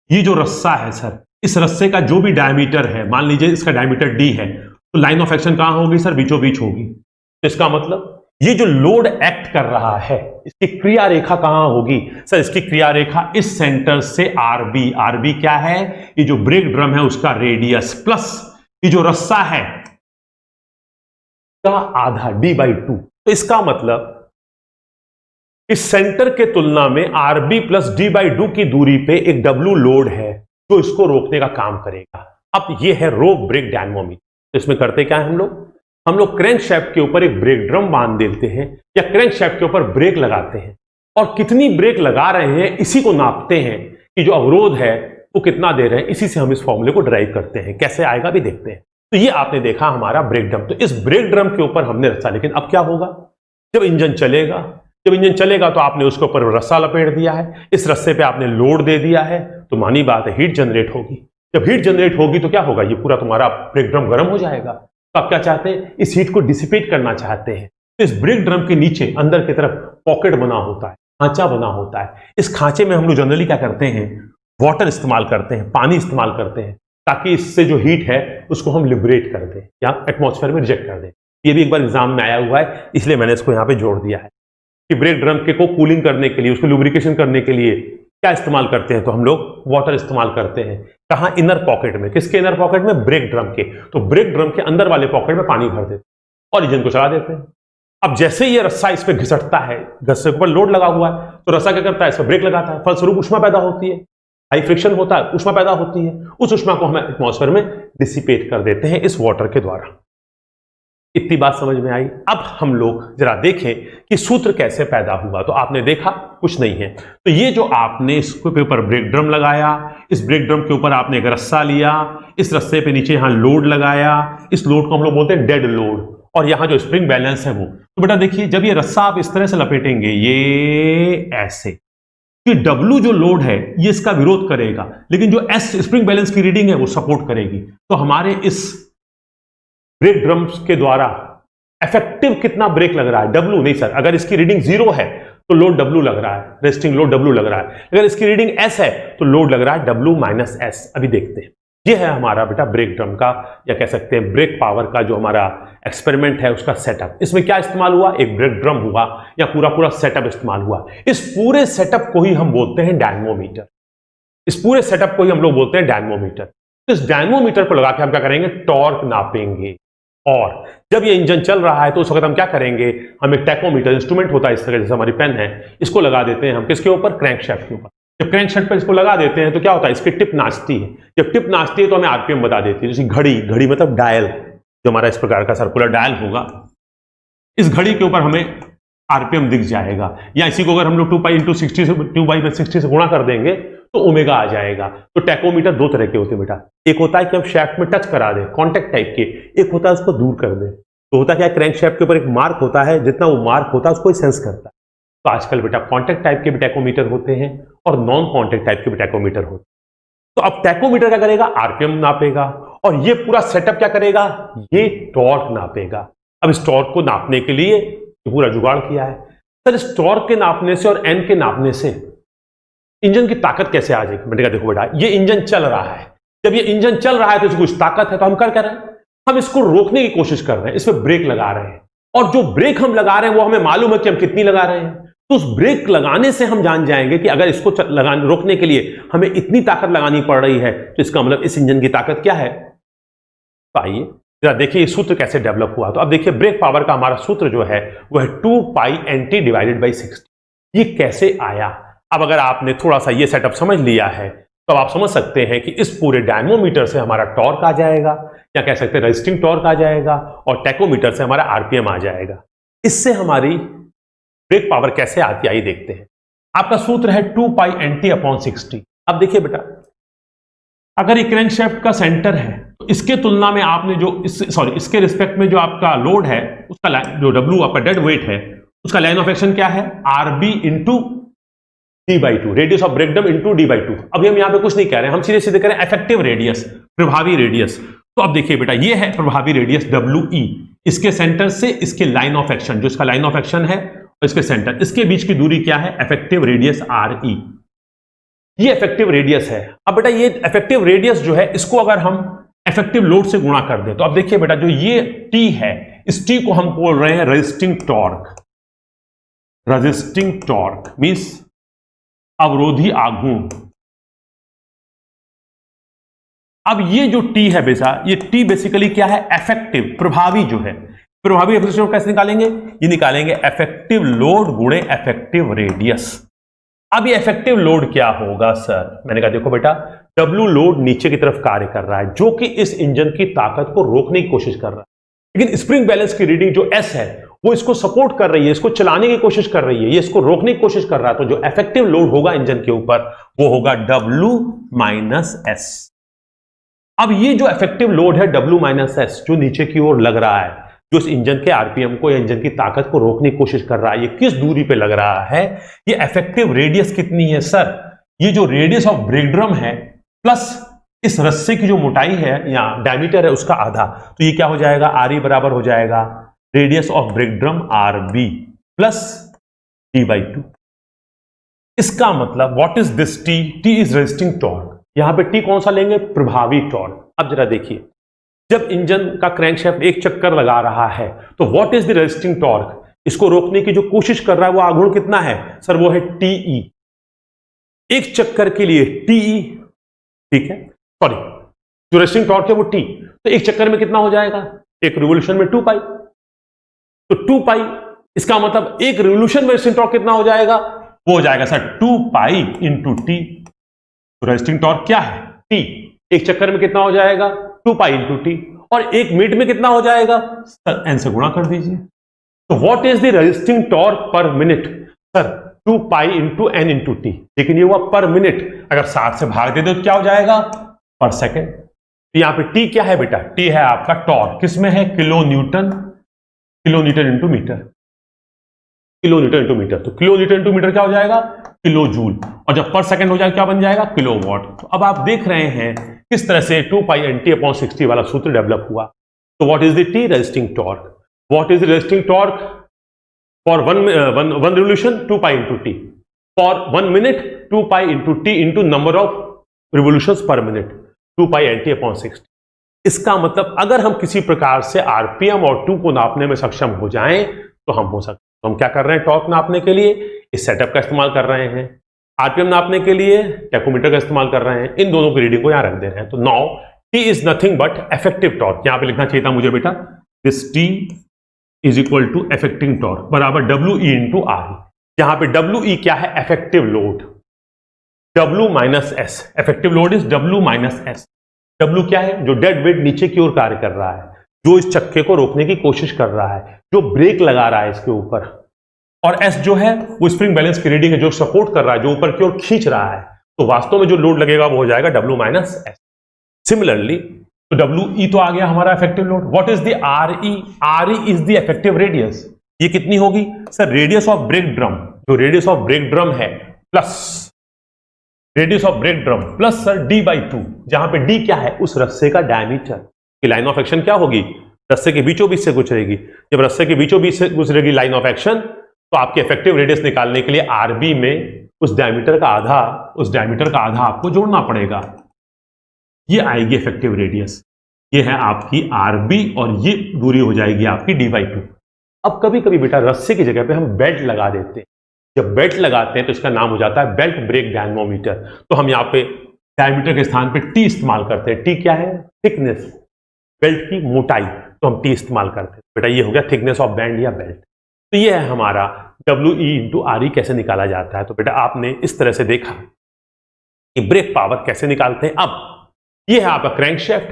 ये जो रस्सा है सर, इस रस्से का जो भी डायमीटर है, मान लीजिए इसका डायमीटर D है, तो लाइन ऑफ एक्शन कहां होगी सर, बीचों बीच होगी। तो इसका मतलब ये जो लोड एक्ट कर रहा है इसकी क्रिया रेखा कहां होगी सर, इसकी क्रिया रेखा इस सेंटर से RB क्या है, ये जो ब्रेक ड्रम है उसका रेडियस प्लस ये जो रस्सा है का आधा D/2। तो इसका मतलब इस सेंटर के तुलना में RB प्लस D/2 की दूरी पे एक W लोड है जो इसको रोकने का काम करेगा। अब ये है रो ब्रेक डायनमोमीटर। तो इसमें करते क्या है, हम लोग क्रैंकशाफ्ट के ऊपर एक ब्रेक ड्रम बांध देते हैं या क्रैंकशाफ्ट के ऊपर ब्रेक लगाते हैं, और कितनी ब्रेक लगा रहे हैं इसी को नापते हैं कि जो अवरोध है वो कितना दे रहे हैं, इसी से हम इस फॉर्मूले को ड्राइव करते हैं। कैसे आएगा भी देखते हैं। तो ये आपने देखा हमारा ब्रेक ड्रम। तो इस ब्रेक ड्रम के ऊपर हमने रस्सा, लेकिन अब क्या होगा, जब इंजन चलेगा तो आपने उसके ऊपर रस्सा लपेट दिया है, इस रस्से पे आपने लोड दे दिया है, तो मानी बात है हीट जनरेट होगी। जब हीट जनरेट होगी तो क्या होगा, ये पूरा तुम्हारा ब्रेक ड्रम गर्म हो जाएगा। तो आप क्या चाहते हैं, इस हीट को डिसिपेट करना चाहते हैं। तो इस ब्रेक ड्रम के नीचे अंदर की तरफ पॉकेट बना होता है, खांचा बना होता है। इस खांचे में हम लोग जनरली क्या करते हैं, वाटर इस्तेमाल करते हैं, पानी इस्तेमाल करते हैं, ताकि इससे जो हीट है उसको हम लिबरेट कर दें या एटमॉस्फेयर में रिजेक्ट कर दें। ये भी एक बार एग्जाम में आया हुआ है, इसलिए मैंने इसको यहाँ पे जोड़ दिया है कि ब्रेक ड्रम के को कूलिंग करने के लिए, उसको लुब्रिकेशन करने के लिए क्या इस्तेमाल करते हैं, तो हम लोग वाटर इस्तेमाल करते हैं। कहां, इनर पॉकेट में। किसके इनर पॉकेट में, ब्रेक ड्रम के। तो ब्रेक ड्रम के अंदर वाले पॉकेट में पानी भर देते और इंजन को चला देते हैं। अब जैसे ये रस्सा इस पे घिसटता है, रस्से के ऊपर लोड लगा हुआ है, तो रस्सा क्या करता है, इस पर ब्रेक लगाता है, फलस्वरूप ऊष्मा पैदा होती है, हाई फ्रिक्शन होता है, ऊष्मा पैदा होती है। उस ऊष्मा को हम एटमॉस्फेयर में डिसिपेट कर देते हैं इस वाटर के द्वारा। इतनी बात समझ में आई। अब हम लोग जरा देखें कि सूत्र कैसे पैदा हुआ। तो आपने देखा कुछ नहीं है, तो ये जो आपने इसके ऊपर ब्रेक ड्रम लगाया, इस ब्रेक ड्रम के ऊपर आपने एक रस्सा लिया, इस रस्से पे नीचे यहां लोड लगाया, इस लोड को हम लोग बोलते हैं डेड लोड, और यहां जो स्प्रिंग बैलेंस है वो। तो बेटा देखिए, जब ये रस्सा आप इस तरह से लपेटेंगे, ये ऐसे, कि W जो लोड है ये इसका विरोध करेगा, लेकिन जो S स्प्रिंग बैलेंस की रीडिंग है वो सपोर्ट करेगी। तो हमारे इस ब्रेक ड्रम्स के द्वारा इफेक्टिव कितना ब्रेक लग रहा है? W नहीं सर, अगर इसकी रीडिंग 0 है तो लोड W लग रहा है, रेस्टिंग लोड W लग रहा है। अगर इसकी रीडिंग S है तो लोड लग रहा है W माइनस S। अभी देखते हैं। ये है हमारा बेटा ब्रेक ड्रम का, या कह सकते हैं ब्रेक पावर का जो हमारा एक्सपेरिमेंट है उसका सेटअप। इसमें क्या इस्तेमाल हुआ? एक ब्रेक ड्रम हुआ, या पूरा सेटअप इस्तेमाल हुआ। इस पूरे सेटअप को ही हम बोलते हैं डायनमोमीटर। इस पूरे सेटअप को ही हम लोग बोलते हैं डायनमोमीटर। तो इस डायनमोमीटर को लगा के हम क्या करेंगे? टॉर्क नापेंगे। और जब ये इंजन चल रहा है तो उस वक्त हम क्या करेंगे? हम एक टैकोमीटर इंस्ट्रूमेंट होता है इस तरह, जैसे हमारी पेन है, इसको लगा देते हैं हम किसके ऊपर? क्रैंकशाफ्ट के ऊपर। जब क्रैंकशाफ्ट पर इसको लगा देते हैं तो क्या होता है? इसकी टिप नाचती है। जब टिप नाचती है तो हमें आरपीएम बता देती है। जैसे घड़ी मतलब डायल, जो हमारा इस प्रकार का सर्कुलर डायल होगा, इस घड़ी के ऊपर हमें आरपीएम दिख जाएगा। या इसी को अगर हम लोग 2π/60 से 2/60 से गुणा कर देंगे तो ओमेगा आ जाएगा। तो टैकोमीटर दो तरह के होते हैं बेटा। एक होता है कि हम शैफ्ट में टच करा दें, कांटेक्ट टाइप के, एक होता है उसको दूर कर दें। तो होता क्या है, क्रैंक शैफ्ट के ऊपर एक मार्क होता है, जितना वो मार्क होता है उसको सेंस करता है। तो आजकल बेटा कॉन्टेक्ट टाइप के भी टैकोमीटर होते हैं और नॉन कॉन्टेक्ट टाइप के भी टैकोमीटर होते हैं। तो अब टैकोमीटर क्या करेगा? आरपीएम नापेगा, और ये पूरा सेटअप क्या करेगा? ये टॉर्क नापेगा। अब इस टॉर्क को नापने के लिए पूरा जुगाड़ किया है। सर इस टॉर्क के नापने से और एन के नापने से इंजन की ताकत कैसे आ जाएगी? मैंने कहा देखो बेटा, ये इंजन चल रहा है, जब ये इंजन चल रहा है तो इसको कुछ ताकत है, तो हम कर रहे हैं, हम इसको रोकने की कोशिश कर रहे हैं, इस पर ब्रेक लगा रहे हैं। और जो ब्रेक हम लगा रहे हैं वो हमें मालूम है कि हम कितनी लगा रहे हैं। तो उस ब्रेक लगाने से हम जान जाएंगे कि अगर इसको रोकने के लिए हमें इतनी ताकत लगानी पड़ रही है, तो इसका मतलब इस इंजन की ताकत क्या है। तो आइए जरा देखिए ये सूत्र कैसे डेवलप हुआ। तो अब देखिए ब्रेक पावर का हमारा सूत्र जो है वो है 2π/NT / 60। ये कैसे आया? अब अगर आपने थोड़ा सा ये सेटअप समझ लिया है तो आप समझ सकते हैं कि इस पूरे डायनमोमीटर से हमारा टॉर्क आ जाएगा, या कह सकते हैं रेजिस्टिंग टॉर्क आ जाएगा, और टैकोमीटर से हमारा आरपीएम आ जाएगा। इससे हमारी ब्रेक पावर कैसे आती है आइए देखते हैं। आपका सूत्र है 2π/NT/60। अब देखिए बेटा, अगर ये क्रैंकशाफ्ट का सेंटर है तो इसके तुलना में आपने जो इसके रिस्पेक्ट में जो आपका लोड है, उसका जो W आपका डेड वेट है, उसका लाइन ऑफ एक्शन क्या है? RB into D/2, radius of brake drum into D/2। अभी हम यहां पे कुछ नहीं कह रहे हैं, हम सीधे सीधे करें इफेक्टिव रेडियस, प्रभावी रेडियस। तो अब देखिए बेटा, ये है प्रभावी रेडियस WE, इसके सेंटर से इसके लाइन ऑफ एक्शन, जो इसका लाइन ऑफ एक्शन है और इसके सेंटर, इसके बीच की दूरी क्या है? Effective radius RE। ये इफेक्टिव रेडियस है। अब बेटा ये इफेक्टिव रेडियस जो है, इसको अगर हम इफेक्टिव लोड से गुणा कर दें तो अब देखिए बेटा, जो ये T है, इस T को हम बोल रहे हैं resisting torque. Resisting torque means अवरोधी आघूर्ण। अब ये जो T है बेटा, ये T बेसिकली क्या है? इफेक्टिव, प्रभावी जो है। प्रभावी एक्सेलरेशन कैसे निकालेंगे? ये निकालेंगे इफेक्टिव लोड गुणे इफेक्टिव रेडियस। अब ये इफेक्टिव लोड क्या होगा सर? मैंने कहा देखो बेटा, W लोड नीचे की तरफ कार्य कर रहा है, जो कि इस इंजन की ताकत को रोकने की कोशिश कर रहा है, लेकिन स्प्रिंग बैलेंस की रीडिंग जो S है वो इसको सपोर्ट कर रही है, इसको चलाने की कोशिश कर रही है, ये इसको रोकने की कोशिश कर रहा है। तो जो इफेक्टिव लोड होगा इंजन के ऊपर वो होगा W माइनस S। अब ये जो इफेक्टिव लोड है W माइनस S, जो नीचे की ओर लग रहा है, जो इस इंजन के आरपीएम को या इंजन की ताकत को रोकने की कोशिश कर रहा है, ये किस दूरी पे लग रहा है? ये इफेक्टिव रेडियस कितनी है सर? ये जो रेडियस ऑफ ब्रेक ड्रम है प्लस इस रस्से की जो मोटाई है या डायमीटर है उसका आधा। तो ये क्या हो जाएगा? RE बराबर हो जाएगा radius of break drum RB plus D/2। इसका मतलब what is this T? T is resisting torque. यहां पे T कौन सा लेंगे? प्रभावी टॉर्क। अब जरा देखिए, जब इंजन का क्रैंकशाफ्ट एक चक्कर लगा रहा है तो what is the resisting torque? इसको रोकने की जो कोशिश कर रहा है वो आघूर्ण कितना है सर? वो है TE। एक चक्कर के लिए TE, ठीक है, सॉरी, जो रेजिस्टिंग टॉर्क है वो T, तो एक चक्कर में कितना हो जाएगा? एक रिवोल्यूशन में 2π। तो 2π, इसका मतलब एक रिवोल्यूशन में रेजिस्टिंग टॉर्क कितना हो जाएगा? वो हो जाएगा सर 2π इंटू T। तो रेजिस्टिंग टॉर्क क्या है? T। एक चक्कर में कितना हो जाएगा? 2π इंटू T। और 1 मिनट में कितना हो जाएगा सर? n से गुणा कर दीजिए। तो what is the resisting torque पर minute? Sir 2 pi into n into T, लेकिन ये हुआ पर मिनट, अगर 60 से भाग दे दो तो क्या हो जाएगा? पर सेकेंड। तो यहां पे t क्या है बेटा? t है आपका टॉर्क, किसमें है? Kilonewton into metre, kilonewton into metre. तो किलो न्यूटन इंटू मीटर क्या हो जाएगा? Kilojoule. और जब पर सेकंड हो जाएगा क्या बन जाएगा? Kilowatt. तो अब आप देख रहे हैं किस तरह से 2 पाई एन टी अपॉन 60 वाला सूत्र डेवलप हुआ। तो what is the T? Resisting torque. What is the resisting torque for one revolution? 2 pi into T. For 1 minute 2 pi into T into number of revolutions per minute, 2 pi N T upon 60। इसका मतलब अगर हम किसी प्रकार से RPM और to को नापने में सक्षम हो जाएं तो हम हो सकते। तो हम क्या कर रहे हैं? टॉर्क नापने के लिए इस सेटअप का इस्तेमाल कर रहे हैं, आरपीएम नापने के लिए टैकोमीटर का इस्तेमाल कर रहे हैं। इन दोनों की रीडिंग को यहां रख दे रहे हैं। तो now T is nothing but effective torque. यहां पे लिखना चाहिए था मुझे बेटा, this T is equal to effective torque बराबर W E into R E. यहां पे डब्ल्यू ई क्या है? Effective load, W minus S. Effective load is W minus S. W क्या है? जो डेड वेट नीचे की ओर कार्य कर रहा है, जो इस चक्के को रोकने की कोशिश कर रहा है, जो ब्रेक लगा रहा है इसके ऊपर। और एस जो है वो स्प्रिंग बैलेंस की रीडिंग है, जो सपोर्ट कर रहा है, जो ऊपर की ओर खींच रहा है। तो वास्तव में जो लोड लगेगा वो हो जाएगा डब्ल्यू माइनस एस। सिमिलरली तो डब्ल्यू ई तो आ गया हमारा effective load. What is the R E? R E is the effective radius. ये कितनी होगी sir? Radius of break drum, जो रेडियस ऑफ ब्रेक ड्रम है plus radius of break drum plus sir D by 2, जहां पे D क्या है? उस रस्से का डायमीटर। कि लाइन ऑफ एक्शन क्या होगी? रस्से के बीचों बीच से गुजरेगी। जब रस्से के बीचों बीच से गुजरेगी लाइन ऑफ एक्शन, तो आपके इफेक्टिव रेडियस निकालने के लिए आरबी में उस डायमीटर का आधा आपको जोड़ना पड़ेगा। ये आएगी इफेक्टिव रेडियस। ये है आपकी आरबी और ये दूरी हो जाएगी आपकी डी बाई 2। अब कभी कभी बेटा रस्से की जगह पे हम बेल्ट लगा देते हैं। जब बेल्ट लगाते हैं तो इसका नाम हो जाता है बेल्ट ब्रेक डायनमोमीटर। तो हम यहाँ पे डायमीटर के स्थान पे टी इस्तेमाल करते हैं। टी क्या है? थिकनेस, बेल्ट की मोटाई, तो हम टी इस्तेमाल करते हैं। बेटा ये हो गया थिकनेस ऑफ बैंड या बेल्ट। तो ये है हमारा डब्ल्यू ई इंटू आर ई कैसे निकाला जाता है। तो बेटा आपने इस तरह से देखा कि ब्रेक पावर कैसे निकालते हैं। अब ये है आपका क्रैंकशैफ्ट।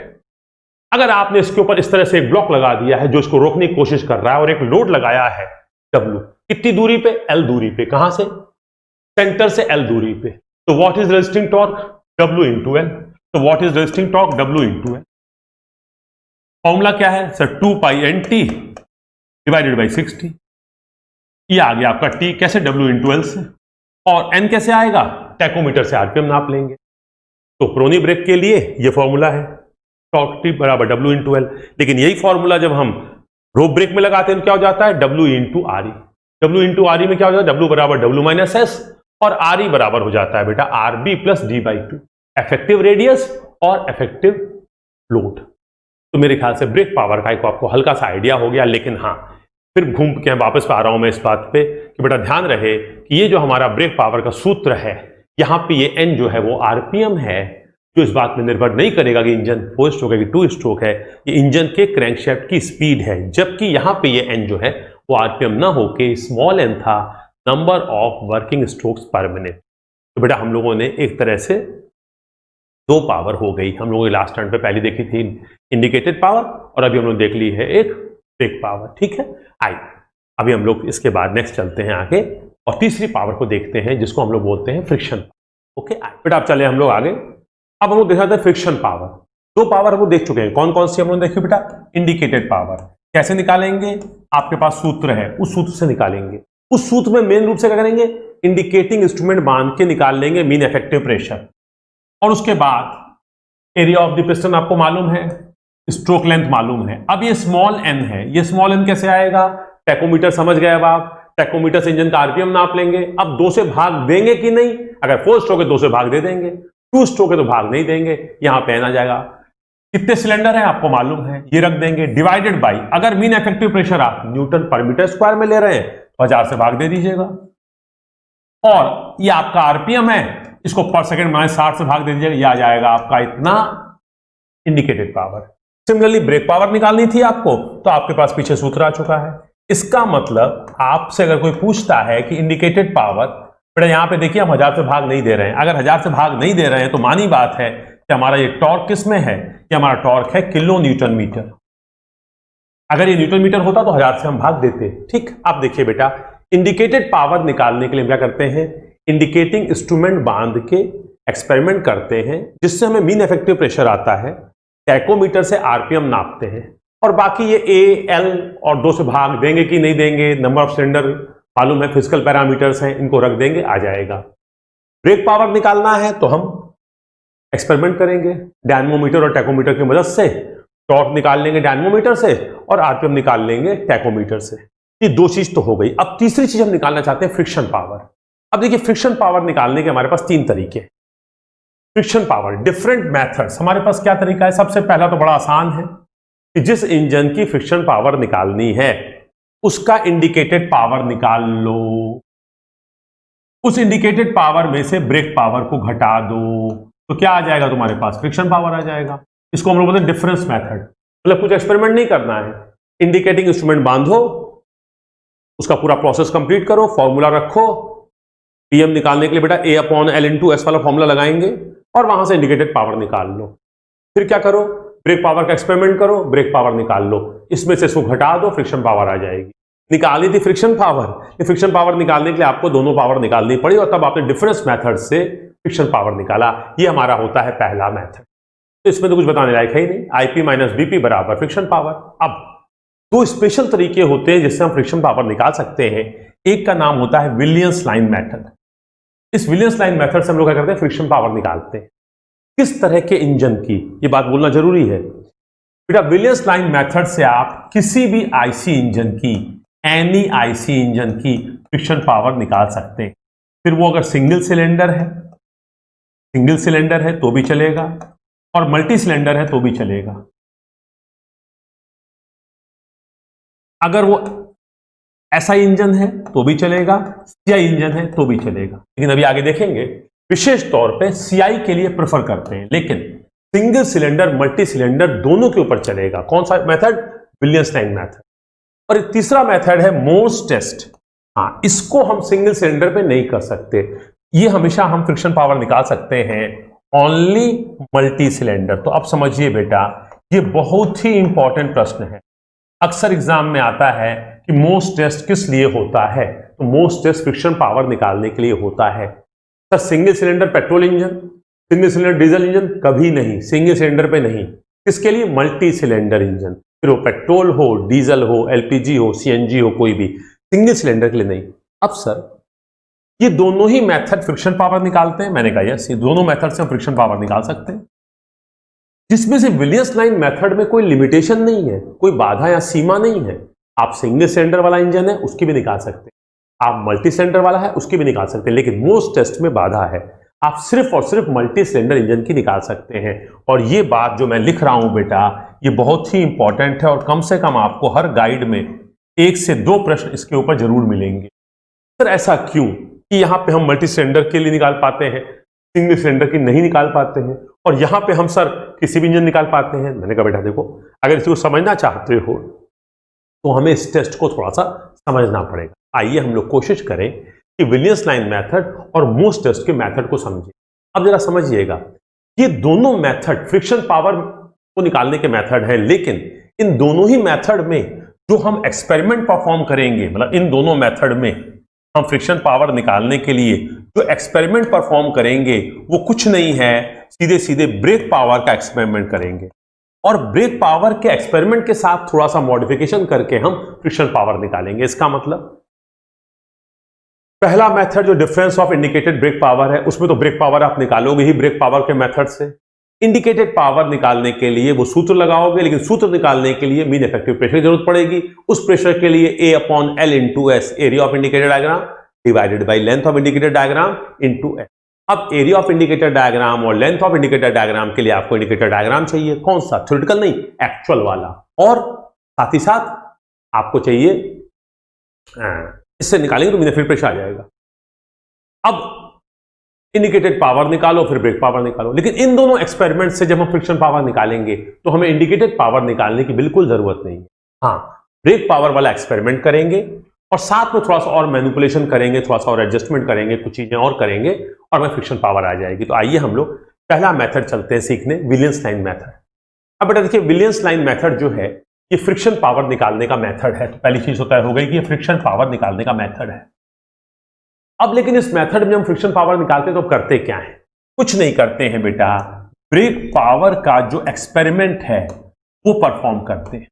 अगर आपने इसके ऊपर इस तरह से एक ब्लॉक लगा दिया है जो इसको रोकने की कोशिश कर रहा है, और एक लोड लगाया है डब्ल्यू, कितनी दूरी पे? एल दूरी पे। कहां से? सेंटर से एल दूरी पे। तो what is resisting torque? W into L. तो what is resisting torque? W into L. Formula क्या है sir? 2 pi N T divided by 60। ये आ गया आपका टी कैसे? डब्ल्यू इंटू एल से। और एन कैसे आएगा? टैकोमीटर से आरपीएम नाप लेंगे। तो प्रोनी ब्रेक के लिए ये फॉर्मूला है, टॉर्क टी बराबर डब्ल्यू इंटू एल। लेकिन यही फॉर्मूला जब हम रोप ब्रेक में लगाते हैं तो क्या हो जाता है? W into R E. W into R E में क्या हो जाता है? डब्ल्यू बराबर डब्ल्यू माइनस एस, और आर ई बराबर हो जाता है बेटा R B plus D by 2। Effective radius और इफेक्टिव लोड। तो मेरे ख्याल से ब्रेक पावर का आपको हल्का सा आइडिया हो गया। लेकिन हाँ, फिर घूम के वापस आ रहा हूं मैं इस बात पे कि बेटा ध्यान रहे कि ये जो हमारा ब्रेक पावर का सूत्र है, यहां पे ये एन जो है वो आरपीएम है, जो इस बात में निर्भर नहीं करेगा कि इंजन 4 स्ट्रोक है कि 2 स्ट्रोक है। ये इंजन के क्रैंकशैफ्ट की स्पीड है। जबकि यहां पे ये एन जो है वो आरपीएम ना होके स्मॉल एन था, नंबर ऑफ वर्किंग स्ट्रोक्स पर मिनट। तो बेटा हम लोगों ने एक तरह से 2 पावर हो गई। हम लोगों ने लास्ट टर्न पे पहले देखी थी इंडिकेटेड पावर, और अभी हम लोग देख ली है एक ब्रेक पावर। ठीक है, आई अभी हम लोग इसके बाद नेक्स्ट चलते हैं आगे और तीसरी पावर को देखते हैं, जिसको हम लोग बोलते हैं फ्रिक्शन। ओके बेटा आप चले हम लोग आगे। अब हम लोग देखा था फ्रिक्शन पावर। 2 पावर हम लोग देख चुके हैं। कौन कौन सी हम लोग देखिए बेटा? Indicated power. कैसे निकालेंगे? आपके पास सूत्र है, उस सूत्र से निकालेंगे। उस सूत्र में मेन रूप से क्या करेंगे? इंडिकेटिंग इंस्ट्रूमेंट बांध के निकाल लेंगे मीन इफेक्टिव प्रेशर। और उसके बाद एरिया ऑफ द पिस्टन आपको मालूम है, स्ट्रोक लेंथ मालूम है। अब ये स्मॉल एन है, ये स्मॉल एन कैसे आएगा? टैकोमीटर समझ गए अब आप। टैकोमीटर से इंजन का आरपीएम नाप लेंगे। अब 2 से भाग देंगे कि नहीं? अगर 4 स्ट्रोक है 2 से भाग दे देंगे, 2 स्ट्रोक है तो भाग नहीं देंगे। यहां पे एन आ जाएगा। कितने सिलेंडर है आपको मालूम है, ये रख देंगे डिवाइडेड बाई, अगर मीन इफेक्टिव प्रेशर आप न्यूटन पर मीटर स्क्वायर में ले रहे हैं तो 1000 से भाग दे दीजिएगा। और ये आपका आरपीएम है, इसको पर सेकंड माइनस 60 से भाग दे दीजिएगा, ये आ जाएगा आपका इतना indicated power. Similarly brake power निकालनी थी आपको, तो आपके पास पीछे सूत्र आ चुका है। इसका मतलब आपसे अगर कोई पूछता है कि इंडिकेटेड पावर, बेटा यहां पे देखिए हम 1000 से भाग नहीं दे रहे हैं। अगर 1000 से भाग नहीं दे रहे हैं तो मानी बात है कि हमारा ये टॉर्क किस में है, कि हमारा टॉर्क है किलो न्यूटन मीटर। अगर ये न्यूटन मीटर होता तो 1000 से हम भाग देते। ठीक, अब देखिए बेटा, इंडिकेटेड पावर निकालने के लिए क्या करते हैं, इंडिकेटिंग इंस्ट्रूमेंट बांध के एक्सपेरिमेंट करते हैं, जिससे हमें मीन इफेक्टिव प्रेशर आता है। टैकोमीटर से आरपीएम नापते हैं, और बाकी ये ए एल और 2 से भाग देंगे कि नहीं देंगे, नंबर ऑफ सिलेंडर मालूम है, फिजिकल पैरामीटर्स हैं, इनको रख देंगे, आ जाएगा। ब्रेक पावर निकालना है तो हम एक्सपेरिमेंट करेंगे डायनमोमीटर और टैकोमीटर की मदद से। टॉर्क निकाल लेंगे डायनमोमीटर से और आरपीएम निकाल लेंगे टैकोमीटर से। ये 2 चीज तो हो गई। अब तीसरी चीज हम निकालना चाहते हैं, फ्रिक्शन पावर। अब देखिए, फ्रिक्शन पावर निकालने के हमारे पास 3 तरीके हैं। Friction power different methods. हमारे पास क्या तरीका है, सबसे पहला तो बड़ा आसान है कि जिस इंजन की फ्रिक्शन पावर निकालनी है उसका इंडिकेटेड पावर निकाल लो, उस इंडिकेटेड पावर में से ब्रेक पावर को घटा दो, तो क्या आ जाएगा तुम्हारे पास, फ्रिक्शन पावर आ जाएगा। इसको हम लोग बोलते हैं डिफरेंस मेथड। मतलब कुछ एक्सपेरिमेंट नहीं करना है, इंडिकेटिंग इंस्ट्रूमेंट बांधो, उसका पूरा प्रोसेस कंप्लीट करो, फॉर्मूला रखो, पीएम निकालने के लिए बेटा A/L/S वाला फॉर्मूला लगाएंगे और वहां से इंडिकेटेड पावर निकाल लो। फिर क्या करो, ब्रेक पावर का एक्सपेरिमेंट करो, ब्रेक पावर निकाल लो, इसमें से इसको घटा दो, फ्रिक्शन पावर आ जाएगी। निकाली थी फ्रिक्शन पावर, ये फ्रिक्शन पावर निकालने के लिए आपको दोनों पावर निकालनी पड़ी और तब आपने डिफरेंस मेथड से फ्रिक्शन पावर निकाला। ये हमारा होता है पहला मेथड। तो इसमें तो कुछ बताने लायक है ही नहीं, IP - BP बराबर फ्रिक्शन पावर। अब 2 स्पेशल तरीके होते हैं जिससे हम फ्रिक्शन पावर निकाल सकते हैं। एक का नाम होता है विलियम्स लाइन मेथड। इस विलियम्स लाइन मेथड से हम लोग क्या करते हैं, फ्रिक्शन पावर निकालते हैं। किस तरह के इंजन की, ये बात बोलना जरूरी है बेटा। विलियम्स लाइन मेथड से आप किसी भी IC इंजन की, एनी IC इंजन की फ्रिक्शन पावर निकाल सकते हैं। फिर वो अगर सिंगल सिलेंडर है तो भी चलेगा, और मल्टी सिलेंडर है तो भी चलेगा। अगर वो SI इंजन है तो भी चलेगा, CI इंजन है तो भी चलेगा। लेकिन अभी आगे देखेंगे, विशेष तौर पे CI के लिए प्रेफर करते हैं, लेकिन सिंगल सिलेंडर मल्टी सिलेंडर दोनों के ऊपर चलेगा। कौन सा मेथड, विलियम्स लाइन मेथड। और एक तीसरा मेथड है मोर्स टेस्ट। हाँ, इसको हम सिंगल सिलेंडर पे नहीं कर सकते। ये हमेशा हम फ्रिक्शन पावर निकाल सकते हैं ओनली मल्टी सिलेंडर। तो अब समझिए बेटा, ये बहुत ही इंपॉर्टेंट प्रश्न है। अक्सर एग्जाम में आता है कि मोर्स टेस्ट किस लिए होता है, तो मोर्स टेस्ट फ्रिक्शन पावर निकालने के लिए होता है। Sir single cylinder petrol engine, single cylinder diesel engine, कभी नहीं, सिंगल सिलेंडर पे नहीं। किसके लिए, मल्टी सिलेंडर इंजन, फिर वो पेट्रोल हो, डीजल हो, LPG हो, CNG हो, कोई भी, सिंगल सिलेंडर के लिए नहीं। अब सर ये दोनों ही मेथड फ्रिक्शन पावर निकालते हैं, मैंने कहा यस, ये दोनों मेथड से हम फ्रिक्शन पावर निकाल सकते हैं। जिसमें से विलियम्स लाइन मेथड में कोई लिमिटेशन नहीं है, कोई बाधा या सीमा नहीं है। आप सिंगल सिलेंडर वाला इंजन है उसकी भी निकाल सकते हैं, आप मल्टी सिलेंडर वाला है उसकी भी निकाल सकते हैं, लेकिन मोर्स टेस्ट में बाधा है। आप सिर्फ और सिर्फ मल्टी सिलेंडर इंजन की निकाल सकते हैं। और ये बात जो मैं लिख रहा हूं बेटा, ये बहुत ही इंपॉर्टेंट है, और कम से कम आपको हर गाइड में 1 से 2 प्रश्न इसके ऊपर जरूर मिलेंगे। सर ऐसा क्यों कि यहां पे हम मल्टी सिलेंडर के लिए निकाल पाते हैं, सिंगल सिलेंडर की नहीं निकाल पाते हैं, और यहां पे हम सर किसी भी इंजन निकाल पाते हैं? मैंने कहा बेटा देखो, अगर इसको समझना चाहते हो तो हमें इस टेस्ट को थोड़ा सा समझना पड़ेगा। आइए हम लोग कोशिश करें कि विलियम्स लाइन मेथड और मोर्स टेस्ट के मेथड को समझें। अब जरा समझिएगा, ये दोनों मेथड फ्रिक्शन पावर को निकालने के मेथड है, लेकिन इन दोनों ही मेथड में जो हम एक्सपेरिमेंट परफॉर्म करेंगे, मतलब इन दोनों मेथड में हम फ्रिक्शन पावर निकालने के लिए जो एक्सपेरिमेंट परफॉर्म करेंगे वो कुछ नहीं है, सीधे सीधे ब्रेक पावर का एक्सपेरिमेंट करेंगे, और ब्रेक पावर के एक्सपेरिमेंट के साथ थोड़ा सा मॉडिफिकेशन करके हम फ्रिक्शन पावर निकालेंगे। इसका मतलब पहला मेथड जो difference of indicated brake power है, उसमें तो ब्रेक पावर आप निकालोगे ही ब्रेक पावर के मेथड से। इंडिकेटेड पावर निकालने के लिए वो सूत्र लगाओगे, लेकिन सूत्र निकालने के लिए मीन इफेक्टिव प्रेशर की जरूरत पड़ेगी। उस प्रेशर के लिए A/L/S area of indicated diagram divided by length of indicated diagram into S। अब एरिया ऑफ इंडिकेटर डायग्राम और लेंथ ऑफ इंडिकेटर डायग्राम के लिए आपको इंडिकेटर डायग्राम चाहिए, कौन सा, थ्योरेटिकल नहीं, एक्चुअल वाला, और साथ ही साथ आपको चाहिए, इससे निकालेंगे तो मीन इफेक्टिव प्रेशर आ जाएगा। अब इंडिकेटेड पावर निकालो, फिर ब्रेक पावर निकालो, लेकिन इन दोनों एक्सपेरिमेंट से जब हम फ्रिक्शन पावर निकालेंगे तो हमें इंडिकेटेड पावर निकालने की बिल्कुल जरूरत नहीं है। हाँ, ब्रेक पावर वाला एक्सपेरिमेंट करेंगे और साथ में थोड़ा सा और मैनिपुलेशन करेंगे, थोड़ा सा और एडजस्टमेंट करेंगे, कुछ चीजें और करेंगे, और हमें फ्रिक्शन पावर आ जाएगी। तो आइए हम लोग पहला मेथड चलते हैं सीखने, विलियम्स लाइन मेथड। अब बेटा देखिए, विलियम्स लाइन मेथड जो है ये फ्रिक्शन पावर निकालने का मेथड है। तो पहली चीज होता है हो गई कि ये फ्रिक्शन पावर निकालने का मेथड है। अब लेकिन इस मेथड में हम फ्रिक्शन पावर निकालते हैं तो करते क्या है? कुछ नहीं करते हैं बेटा, ब्रेक पावर का जो एक्सपेरिमेंट है वो परफॉर्म करते हैं।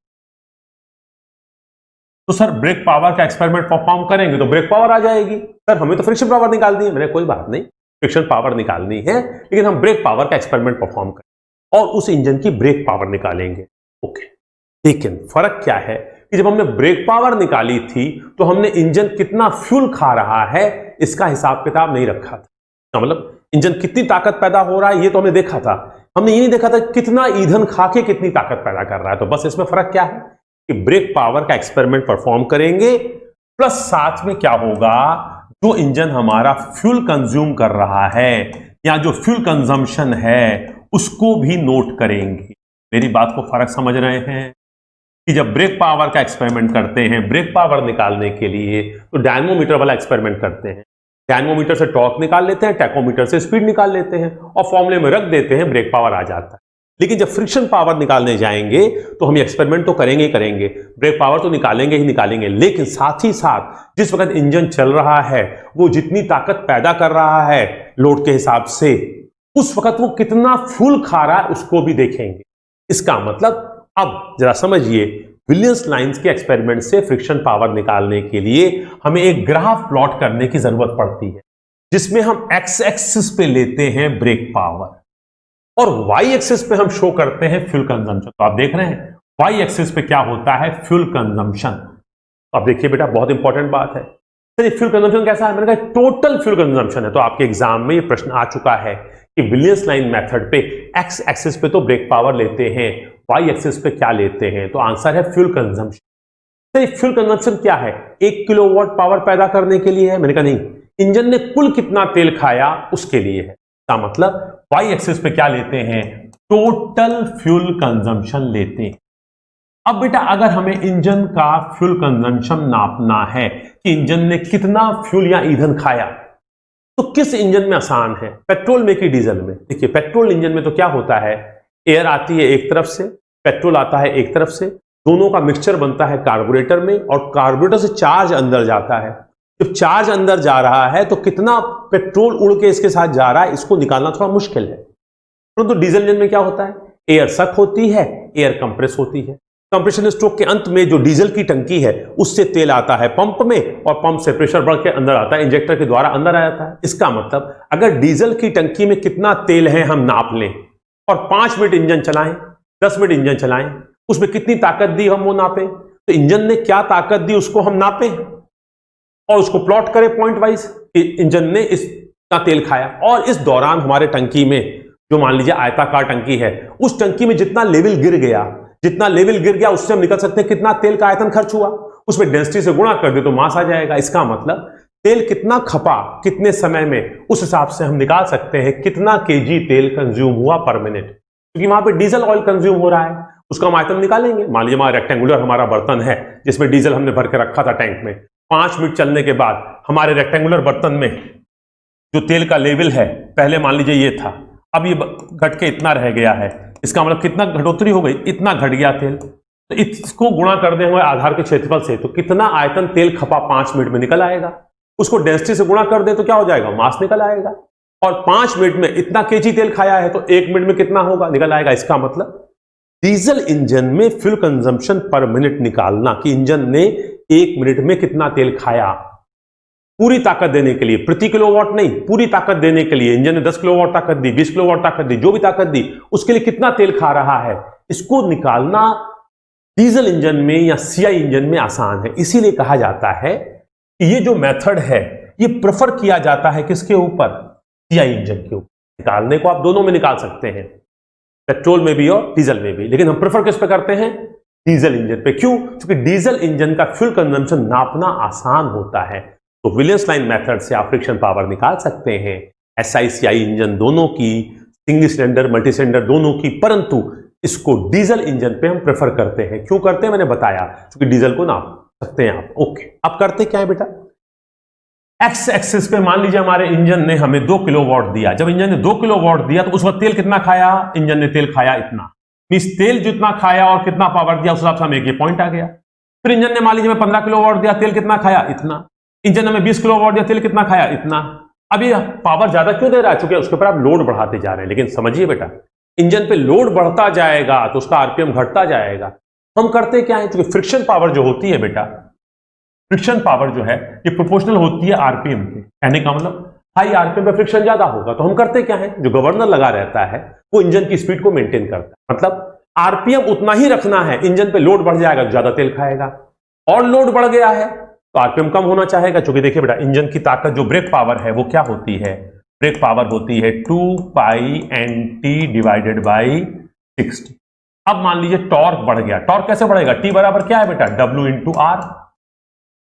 तो सर ब्रेक पावर का एक्सपेरिमेंट परफॉर्म करेंगे तो ब्रेक पावर आ जाएगी। सर हमें तो फ्रिक्शन पावर निकालनी है। मैंने कोई बात नहीं, फ्रिक्शन पावर निकालनी है लेकिन हम ब्रेक पावर का एक्सपेरिमेंट परफॉर्म करें और उस इंजन की ब्रेक पावर निकालेंगे। ओके, लेकिन फर्क क्या है कि जब हमने ब्रेक पावर निकाली थी तो हमने इंजन कितना फ्यूल खा रहा है इसका हिसाब किताब नहीं रखा था। मतलब इंजन कितनी ताकत पैदा हो रहा है ये तो हमने देखा था, हमने ये नहीं देखा था कितना ईंधन खा के कितनी ताकत पैदा कर रहा है। तो बस इसमें फर्क क्या है कि ब्रेक पावर का एक्सपेरिमेंट परफॉर्म करेंगे प्लस साथ में क्या होगा, जो इंजन हमारा फ्यूल कंज्यूम कर रहा है या जो फ्यूल कंजम्पशन है उसको भी नोट करेंगे। मेरी बात को फर्क समझ रहे हैं कि जब ब्रेक पावर का एक्सपेरिमेंट करते हैं, ब्रेक पावर निकालने के लिए तो डायनमोमीटर वाला एक्सपेरिमेंट करते हैं। डायनमोमीटर से टॉर्क निकाल लेते हैं, टैकोमीटर से स्पीड निकाल लेते हैं और फॉर्मूले में रख देते हैं, ब्रेक पावर आ जाता है। लेकिन जब फ्रिक्शन पावर निकालने जाएंगे तो हम एक्सपेरिमेंट तो करेंगे ही करेंगे, ब्रेक पावर तो निकालेंगे ही निकालेंगे, लेकिन साथ ही साथ जिस वक्त इंजन चल रहा है वो जितनी ताकत पैदा कर रहा है लोड के हिसाब से, उस वक्त वो कितना फ्यूल खा रहा है उसको भी देखेंगे। इसका मतलब अब जरा समझिए, विलियम्स लाइंस के एक्सपेरिमेंट से फ्रिक्शन पावर निकालने के लिए हमें एक ग्राफ प्लॉट करने की जरूरत पड़ती है जिसमें हम एक्स एक्सिस पे लेते हैं ब्रेक पावर और वाई एक्सिस पे हम शो करते हैं फ्यूल कंजम्पशन। तो आप देख रहे हैं वाई एक्सिस पे क्या होता है, फ्यूल कंजम्पशन। तो आप देखिए बेटा, बहुत इंपॉर्टेंट बात है। चलिए फ्यूल कंजम्पशन कैसा है? मैंने कहा टोटल फ्यूल कंजम्पशन है। तो आपके एग्जाम में ये प्रश्न आ चुका है कि विलियम्स लाइन मेथड पे एक्स एक्सिस पे तो ब्रेक पावर लेते हैं, वाई एक्सिस पे क्या लेते हैं? तो आंसर है फ्यूल कंजम्पशन। तो फ्यूल कंजम्पशन क्या है? 1 किलोवाट पावर पैदा करने के लिए है। मैंने कहा नहीं, इंजन ने कुल कितना तेल खाया उसके लिए है। इसका मतलब वाई एक्सिस पे क्या लेते हैं, टोटल फ्यूल कंजम्पशन लेते हैं। अब बेटा अगर हमें इंजन का फ्यूल कंजम्पशन नापना है कि इंजन ने कितना फ्यूल या ईंधन खाया, तो किस इंजन में आसान है, पेट्रोल में कि डीजल में? देखिए पेट्रोल इंजन में तो क्या होता है, एयर आती है एक तरफ से, पेट्रोल आता है एक तरफ से, दोनों का मिक्सचर बनता है कार्बोरेटर में और कार्बोरेटर से चार्ज अंदर जाता है। जब चार्ज अंदर जा रहा है तो कितना पेट्रोल उड़ के इसके साथ जा रहा है इसको निकालना थोड़ा मुश्किल है। परंतु डीजल इंजन में क्या होता है, एयर सक होती है, एयर कंप्रेस होती है। कंप्रेशन स्ट्रोक के अंत में जो डीजल की टंकी है उससे तेल आता है पंप में और पंप से प्रेशर बढ़ के अंदर आता है, इंजेक्टर के द्वारा अंदर आ जाता है। इसका मतलब अगर डीजल की टंकी में कितना तेल है हम नाप लें और 5 मिनट इंजन चलाएं, 10 मिनट इंजन चलाएं, उसमें कितनी ताकत दी हम वो नापें, तो इंजन ने क्या ताकत दी उसको हम नापें और उसको प्लॉट करें पॉइंट वाइज कि इंजन ने इसका तेल खाया। और इस दौरान हमारे टंकी में जो मान लीजिए आयताकार टंकी है, उस टंकी में जितना लेवल गिर गया उससे हम निकल सकते हैं कितना तेल का आयतन खर्च हुआ, उसमें डेंसिटी से गुणा कर दे तो मास आ जाएगा। इसका मतलब तेल कितना खपा कितने समय में, उस हिसाब से हम निकाल सकते हैं कितना केजी तेल कंज्यूम हुआ पर मिनट, क्योंकि वहां पे डीजल ऑयल कंज्यूम हो रहा है, उसका हम आयतन निकालेंगे। मान लीजिए हमारा रेक्टेंगुलर हमारा बर्तन है जिसमें डीजल हमने भर के रखा था टैंक में, 5 मिनट चलने के बाद हमारे रेक्टेंगुलर बर्तन में जो तेल का लेवल है पहले मान लीजिए ये था, अब ये घट के इतना रह गया है। इसका मतलब कितना घटोतरी हो गई, इतना घट गया तेल। तो इसको गुणा कर दें हमारे आधार के क्षेत्रफल से तो कितना आयतन तेल खपा 5 मिनट में निकल आएगा। उसको डेंसिटी से गुणा कर दें तो क्या हो जाएगा, मास निकल आएगा। और 5 मिनट में इतना केजी तेल खाया है तो 1 मिनट में कितना होगा, निकल आएगा। इसका मतलब डीजल इंजन में फ्यूल कंजम्पशन पर मिनट निकालना कि इंजन ने 1 मिनट में कितना तेल खाया, पूरी ताकत देने के लिए, प्रति किलोवाट नहीं, पूरी ताकत देने के लिए इंजन ने 10 किलोवाट ताकत दी, 20 किलोवाट ताकत दी, जो भी ताकत दी उसके लिए कितना तेल खा रहा है, इसको निकालना डीजल इंजन में या सीआई इंजन में आसान है। इसीलिए कहा जाता है कि ये जो मेथड है ये प्रेफर किया जाता है किसके ऊपर, सीआई इंजन के ऊपर। निकालने को आप दोनों में निकाल सकते हैं, पेट्रोल में भी और डीजल में भी, लेकिन हम प्रेफर किस पे करते हैं, डीजल इंजन पे। क्यों? क्योंकि डीजल इंजन का फ्यूल कंजम्पशन नापना आसान होता है। तो विलियम्स लाइन मेथड से आप फ्रिक्शन पावर निकाल सकते हैं एसआई सीआई इंजन दोनों की, सिंगल सिलेंडर मल्टी सिलेंडर दोनों की, परंतु इसको डीजल इंजन पे हम प्रेफर करते हैं। क्यों करते हैं मैंने बताया, क्योंकि डीजल को नाप सकते हैं आप। ओके, अब करते क्या है बेटा, एक्स एक्सिस पे मान लीजिए हमारे इंजन ने हमें 2 किलोवाट दिया। जब इंजन ने 2 किलोवाट दिया तो उस वक्त तेल कितना खाया? इंजन ने तेल खाया इतना। मींस तेल जितना खाया और कितना पावर दिया उस हिसाब से हमें ये पॉइंट आ गया। फिर इंजन ने मान लीजिए हमें 15 किलोवाट दिया, तेल कितना खाया? इतना। इंजन ने हमें 20 किलोवाट दिया, तेल कितना खाया? इतना। अब ये पावर ज्यादा क्यों दे रहा है? चूंकि उसके ऊपर आप लोड बढ़ाते जा रहे हैं। लेकिन समझिए बेटा, इंजन पे लोड बढ़ता जाएगा तो उसका आरपीएम घटता जाएगा। हम करते क्या है, चूंकि फ्रिक्शन पावर जो होती है बेटा, फ्रिक्शन पावर जो है ये प्रोपोर्शनल होती है आरपीएम के। कहने का मतलब हाई आरपीएम पे फ्रिक्शन ज्यादा होगा तो हम करते क्या है, जो गवर्नर लगा रहता है वो इंजन की स्पीड को मेंटेन करता है। मतलब आरपीएम उतना ही रखना है, इंजन पे लोड बढ़ जाएगा तो ज्यादा तेल खाएगा, और लोड बढ़ गया है तो आरपीएम कम होना चाहेगा। क्योंकि देखिए बेटा, इंजन की ताकत जो ब्रेक पावर है वो क्या होती है? ब्रेक पावर होती है 2 पाई NT डिवाइडेड बाई 60। अब मान लीजिए टॉर्क बढ़ गया। टॉर्क कैसे बढ़ेगा? T बराबर क्या है बेटा? W into R।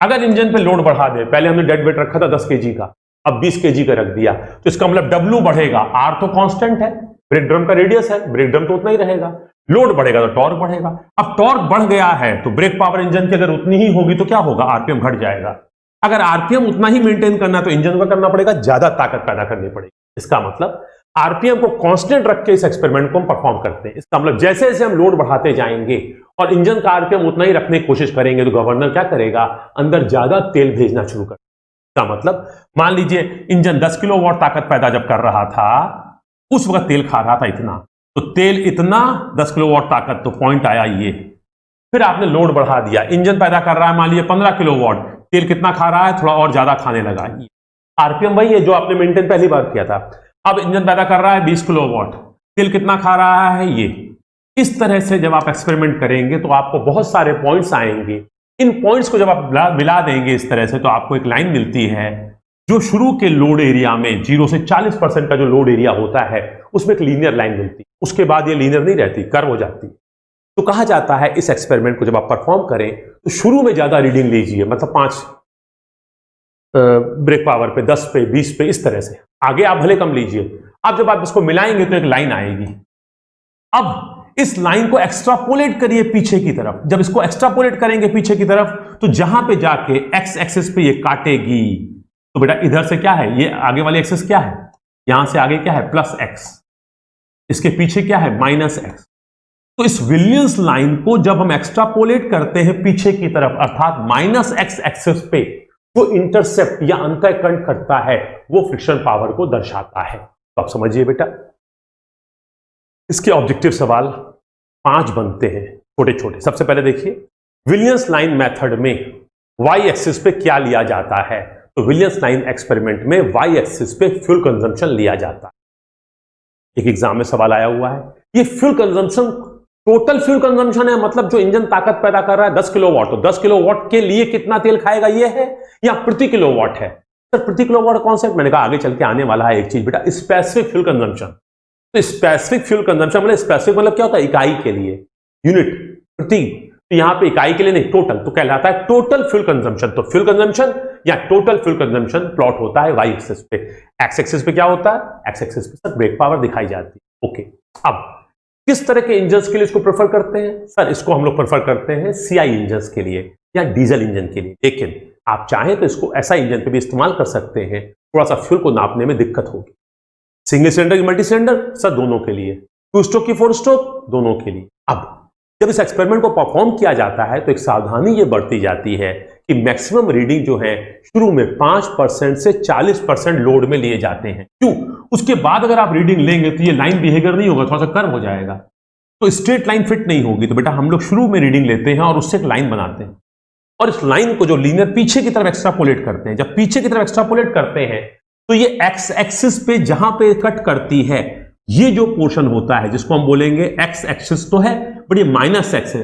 अगर इंजन पे लोड बढ़ा दे, पहले हमने डेड वेट रखा था 10 kg का, अब 20 kg का रख दिया, तो इसका मतलब W बढ़ेगा, R तो कांस्टेंट है, ब्रेक ड्रम का रेडियस है, ब्रेक ड्रम तो उतना ही रहेगा। लोड बढ़ेगा तो टॉर्क बढ़ेगा। अब टॉर्क बढ़ गया है तो ब्रेक पावर इंजन की अगर उतनी ही होगी तो क्या होगा? आरपीएम घट जाएगा। अगर आरपीएम उतना ही मेंटेन करना तो इंजन को करना पड़ेगा, ज्यादा ताकत पैदा करनी पड़ेगी। इसका मतलब आरपीएम को कांस्टेंट रख के इस एक्सपेरिमेंट को हम परफॉर्म करते हैं। इसका मतलब जैसे जैसे हम लोड बढ़ाते जाएंगे और इंजन का आरपीएम उतना ही रखने की कोशिश करेंगे तो गवर्नर क्या करेगा? अंदर ज्यादा तेल भेजना शुरू कर। इसका मतलब मान लीजिए इंजन 10 किलोवाट ताकत पैदा जब कर रहा था, उस वक्त तेल खा रहा था इतना, तो तेल इतना 10 किलोवाट ताकत, तो पॉइंट आया ये। फिर आपने लोड बढ़ा दिया, इंजन पैदा कर रहा है मान लीजिए 15 किलोवाट, तेल कितना खा रहा है? थोड़ा और ज्यादा खाने लगा। आरपीएम वही है जो आपने मेंटेन पहली बार किया था। अब इंजन पैदा कर रहा है 20 किलोवाट, तेल कितना खा रहा है? ये। इस तरह से जब आप एक्सपेरिमेंट करेंगे तो आपको बहुत सारे पॉइंट्स आएंगे। इन पॉइंट्स को जब आप मिला देंगे इस तरह से तो आपको एक लाइन मिलती है जो शुरू के लोड एरिया में 0 से 40% का जो लोड एरिया होता है उसमें एक लीनियर लाइन मिलती है। उसके बाद ये लीनियर नहीं रहती, कर्व हो जाती। तो कहा जाता है इस एक्सपेरिमेंट को जब आप परफॉर्म करें तो शुरू में ज्यादा रीडिंग लीजिए, मतलब 5 ब्रेक पावर पे, 10 पे, 20 पे, इस तरह से। आगे आप भले कम लीजिए। अब जब आप इसको मिलाएंगे तो एक लाइन आएगी। अब इस लाइन को एक्स्ट्रापोलेट करिए पीछे की तरफ। जब इसको एक्स्ट्रापोलेट करेंगे पीछे की तरफ तो जहां पे जाके एक्स एक्सिस पे ये काटेगी, तो बेटा इधर से क्या है? ये आगे वाली एक्सिस क्या है? यहां से आगे क्या है? Plus x. इसके पीछे क्या है? Minus x. तो इस विलियंस लाइन को जब हम एक्स्ट्रापोलेट करते हैं पीछे की तरफ, अर्थात माइनस एक्स एक्सिस पे, जो इंटरसेप्ट या अंतःकरण करता है वो फ्रिक्शन पावर को दर्शाता है। तो आप समझिए बेटा, इसके ऑब्जेक्टिव सवाल 5 बनते हैं, छोटे छोटे। सबसे पहले देखिए, विलियंस लाइन मेथड में वाई एक्सिस पे क्या लिया जाता है? तो विलियंस लाइन एक्सपेरिमेंट में वाई एक्सिस पे फ्यूल कंजम्पशन लिया जाता है। एक एग्जाम में सवाल आया हुआ है, ये fuel consumption total fuel consumption है, मतलब जो इंजन ताकत पैदा कर रहा है 10 किलोवाट, तो 10 किलोवाट के लिए कितना तेल खाएगा ये है, या प्रति किलोवाट है? सर प्रति किलोवाट कॉन्सेप्ट मैंने कहा आगे चल के आने वाला है एक चीज बेटा, स्पेसिफिक फ्यूल कंजम्पशन। तो स्पेसिफिक फ्यूल कंजम्पशन मतलब स्पेसिफिक मतलब क्या होता है? इकाई के लिए, यूनिट, प्रति। तो यहां पे इकाई के लिए नहीं, टोटल, तो कहलाता है टोटल फ्यूल कंजम्पशन। तो फ्यूल कंजम्पशन या टोटल फ्यूल कंजम्पशन प्लॉट होता है वाई एक्सिस पे। एक्स एक्सिस पे क्या होता है? एक्स एक्सिस पे सर ब्रेक पावर दिखाई जाती है। ओके, अब किस तरह के इंजन के लिए इसको प्रेफर करते हैं? सर इसको हम लोग प्रेफर करते हैं सीआई इंजन के लिए या डीजल इंजन के लिए। लेकिन आप चाहें तो इसको ऐसा इंजन पे भी इस्तेमाल कर सकते हैं, थोड़ा सा फ्यूल को नापने में दिक्कत होगी। सिंगल सिलेंडर की मल्टी सिलेंडर, सर दोनों के लिए। 2 स्ट्रोक की 4 स्ट्रोक, दोनों के लिए। अब जब इस एक्सपेरिमेंट को परफॉर्म किया जाता है तो एक सावधानी ये बढ़ती जाती है कि मैक्सिमम रीडिंग जो है शुरू में 5% से 40% लोड में लिए जाते हैं। क्यों? उसके बाद अगर आप रीडिंग लेंगे तो ये लाइन बिहेवियर नहीं होगा, थोड़ा सा कर्व हो जाएगा, तो स्ट्रेट लाइन फिट नहीं होगी। तो बेटा हम लोग शुरू में रीडिंग लेते हैं और उससे एक लाइन बनाते हैं, और इस लाइन को जो लीनियर पीछे की तरफ एक्स्ट्रापोलेट करते हैं। जब पीछे की तरफ एक्स्ट्रापोलेट करते हैं तो ये एक्स एक्सिस पे जहां पे कट करती है, ये जो पोर्शन होता है जिसको हम बोलेंगे एक्स एक्सिस तो है बट ये माइनस एक्स है।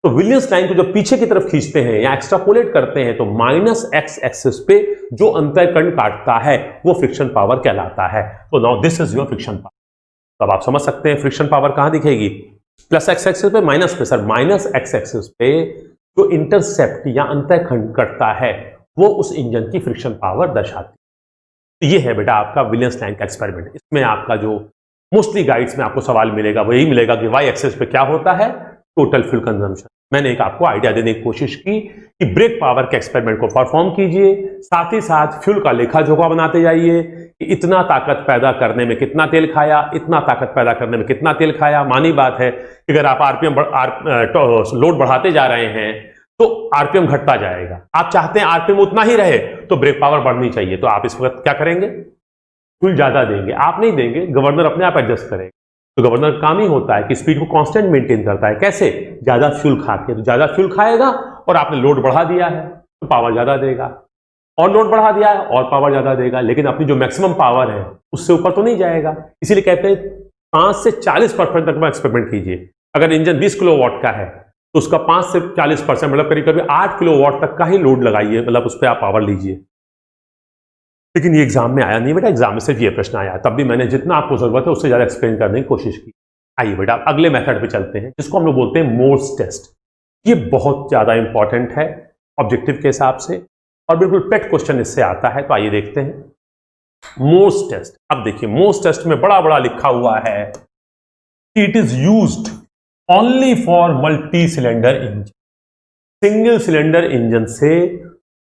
तो विलियंस लाइन को जब पीछे की तरफ खींचते हैं या एक्स्ट्रापोलेट करते हैं तो माइनस एक्स एक्सिस पे जो अंतःकरण काटता है वो फ्रिक्शन पावर कहलाता है। तो now this is your friction power. तो अब आप समझ सकते हैं फ्रिक्शन पावर कहां दिखेगी? प्लस एक्स एक्सिस पे, माइनस पे। सर माइनस एक्स एक्सिस पे जो इंटरसेप्ट या अंतःकरण करता है वो उस इंजन की फ्रिक्शन पावर दर्शाती है। तो ये है बेटा आपका विलियंस लाइन का एक्सपेरिमेंट। इसमें आपका जो मोस्टली गाइड्स में आपको सवाल मिलेगा वही मिलेगा कि वाई एक्सिस पे क्या होता है? Total fuel consumption. मैंने एक आपको आइडिया देने की कोशिश की कि ब्रेक पावर के एक्सपेरिमेंट को परफॉर्म कीजिए, साथ ही साथ फ्यूल का लेखा जोखा बनाते जाइए कि इतना ताकत पैदा करने में कितना तेल खाया, इतना ताकत पैदा करने में कितना तेल खाया। मानी बात है कि अगर आप लोड बढ़ाते जा रहे हैं तो आरपीएम घटता जाएगा। आप चाहते हैं आरपीएम उतना ही रहे तो ब्रेक पावर बढ़नी चाहिए, तो आप इस वक्त क्या करेंगे, फ्यूल ज्यादा देंगे। आप नहीं देंगे, गवर्नर अपने आप एडजस्ट करेगा। तो गवर्नर का काम ही होता है कि स्पीड को कांस्टेंट मेंटेन करता है। कैसे? ज्यादा फ्यूल खा के। तो ज्यादा फ्यूल खाएगा और आपने लोड बढ़ा दिया है तो पावर ज्यादा देगा, और लोड बढ़ा दिया है और पावर ज्यादा देगा, लेकिन अपनी जो मैक्सिमम पावर है उससे ऊपर तो नहीं जाएगा। इसीलिए कहते हैं 5 से 40% तक में एक्सपेरिमेंट कीजिए। अगर इंजन 20 किलोवाट का है तो उसका 5 से 40% मतलब करीब करीब 8 किलोवाट तक का ही लोड लगाइए, मतलब उस पर आप पावर लीजिए। लेकिन ये एग्जाम में आया नहीं बेटा, एग्जाम में सिर्फ ये प्रश्न आया, तब भी मैंने जितना आपको जरूरत है उससे ज्यादा एक्सप्लेन करने की कोशिश की। आइए बेटा अगले मेथड पे चलते हैं, जिसको हम लोग बोलते हैं मोर्स टेस्ट। ये बहुत ज्यादा इंपॉर्टेंट है ऑब्जेक्टिव के हिसाब से, और बिल्कुल पेट क्वेश्चन इससे आता है। तो आइए देखते हैं मोर्स टेस्ट। अब देखिए मोर्स टेस्ट में बड़ा बड़ा लिखा हुआ है कि it is used only for multi cylinder engine. Single cylinder engine से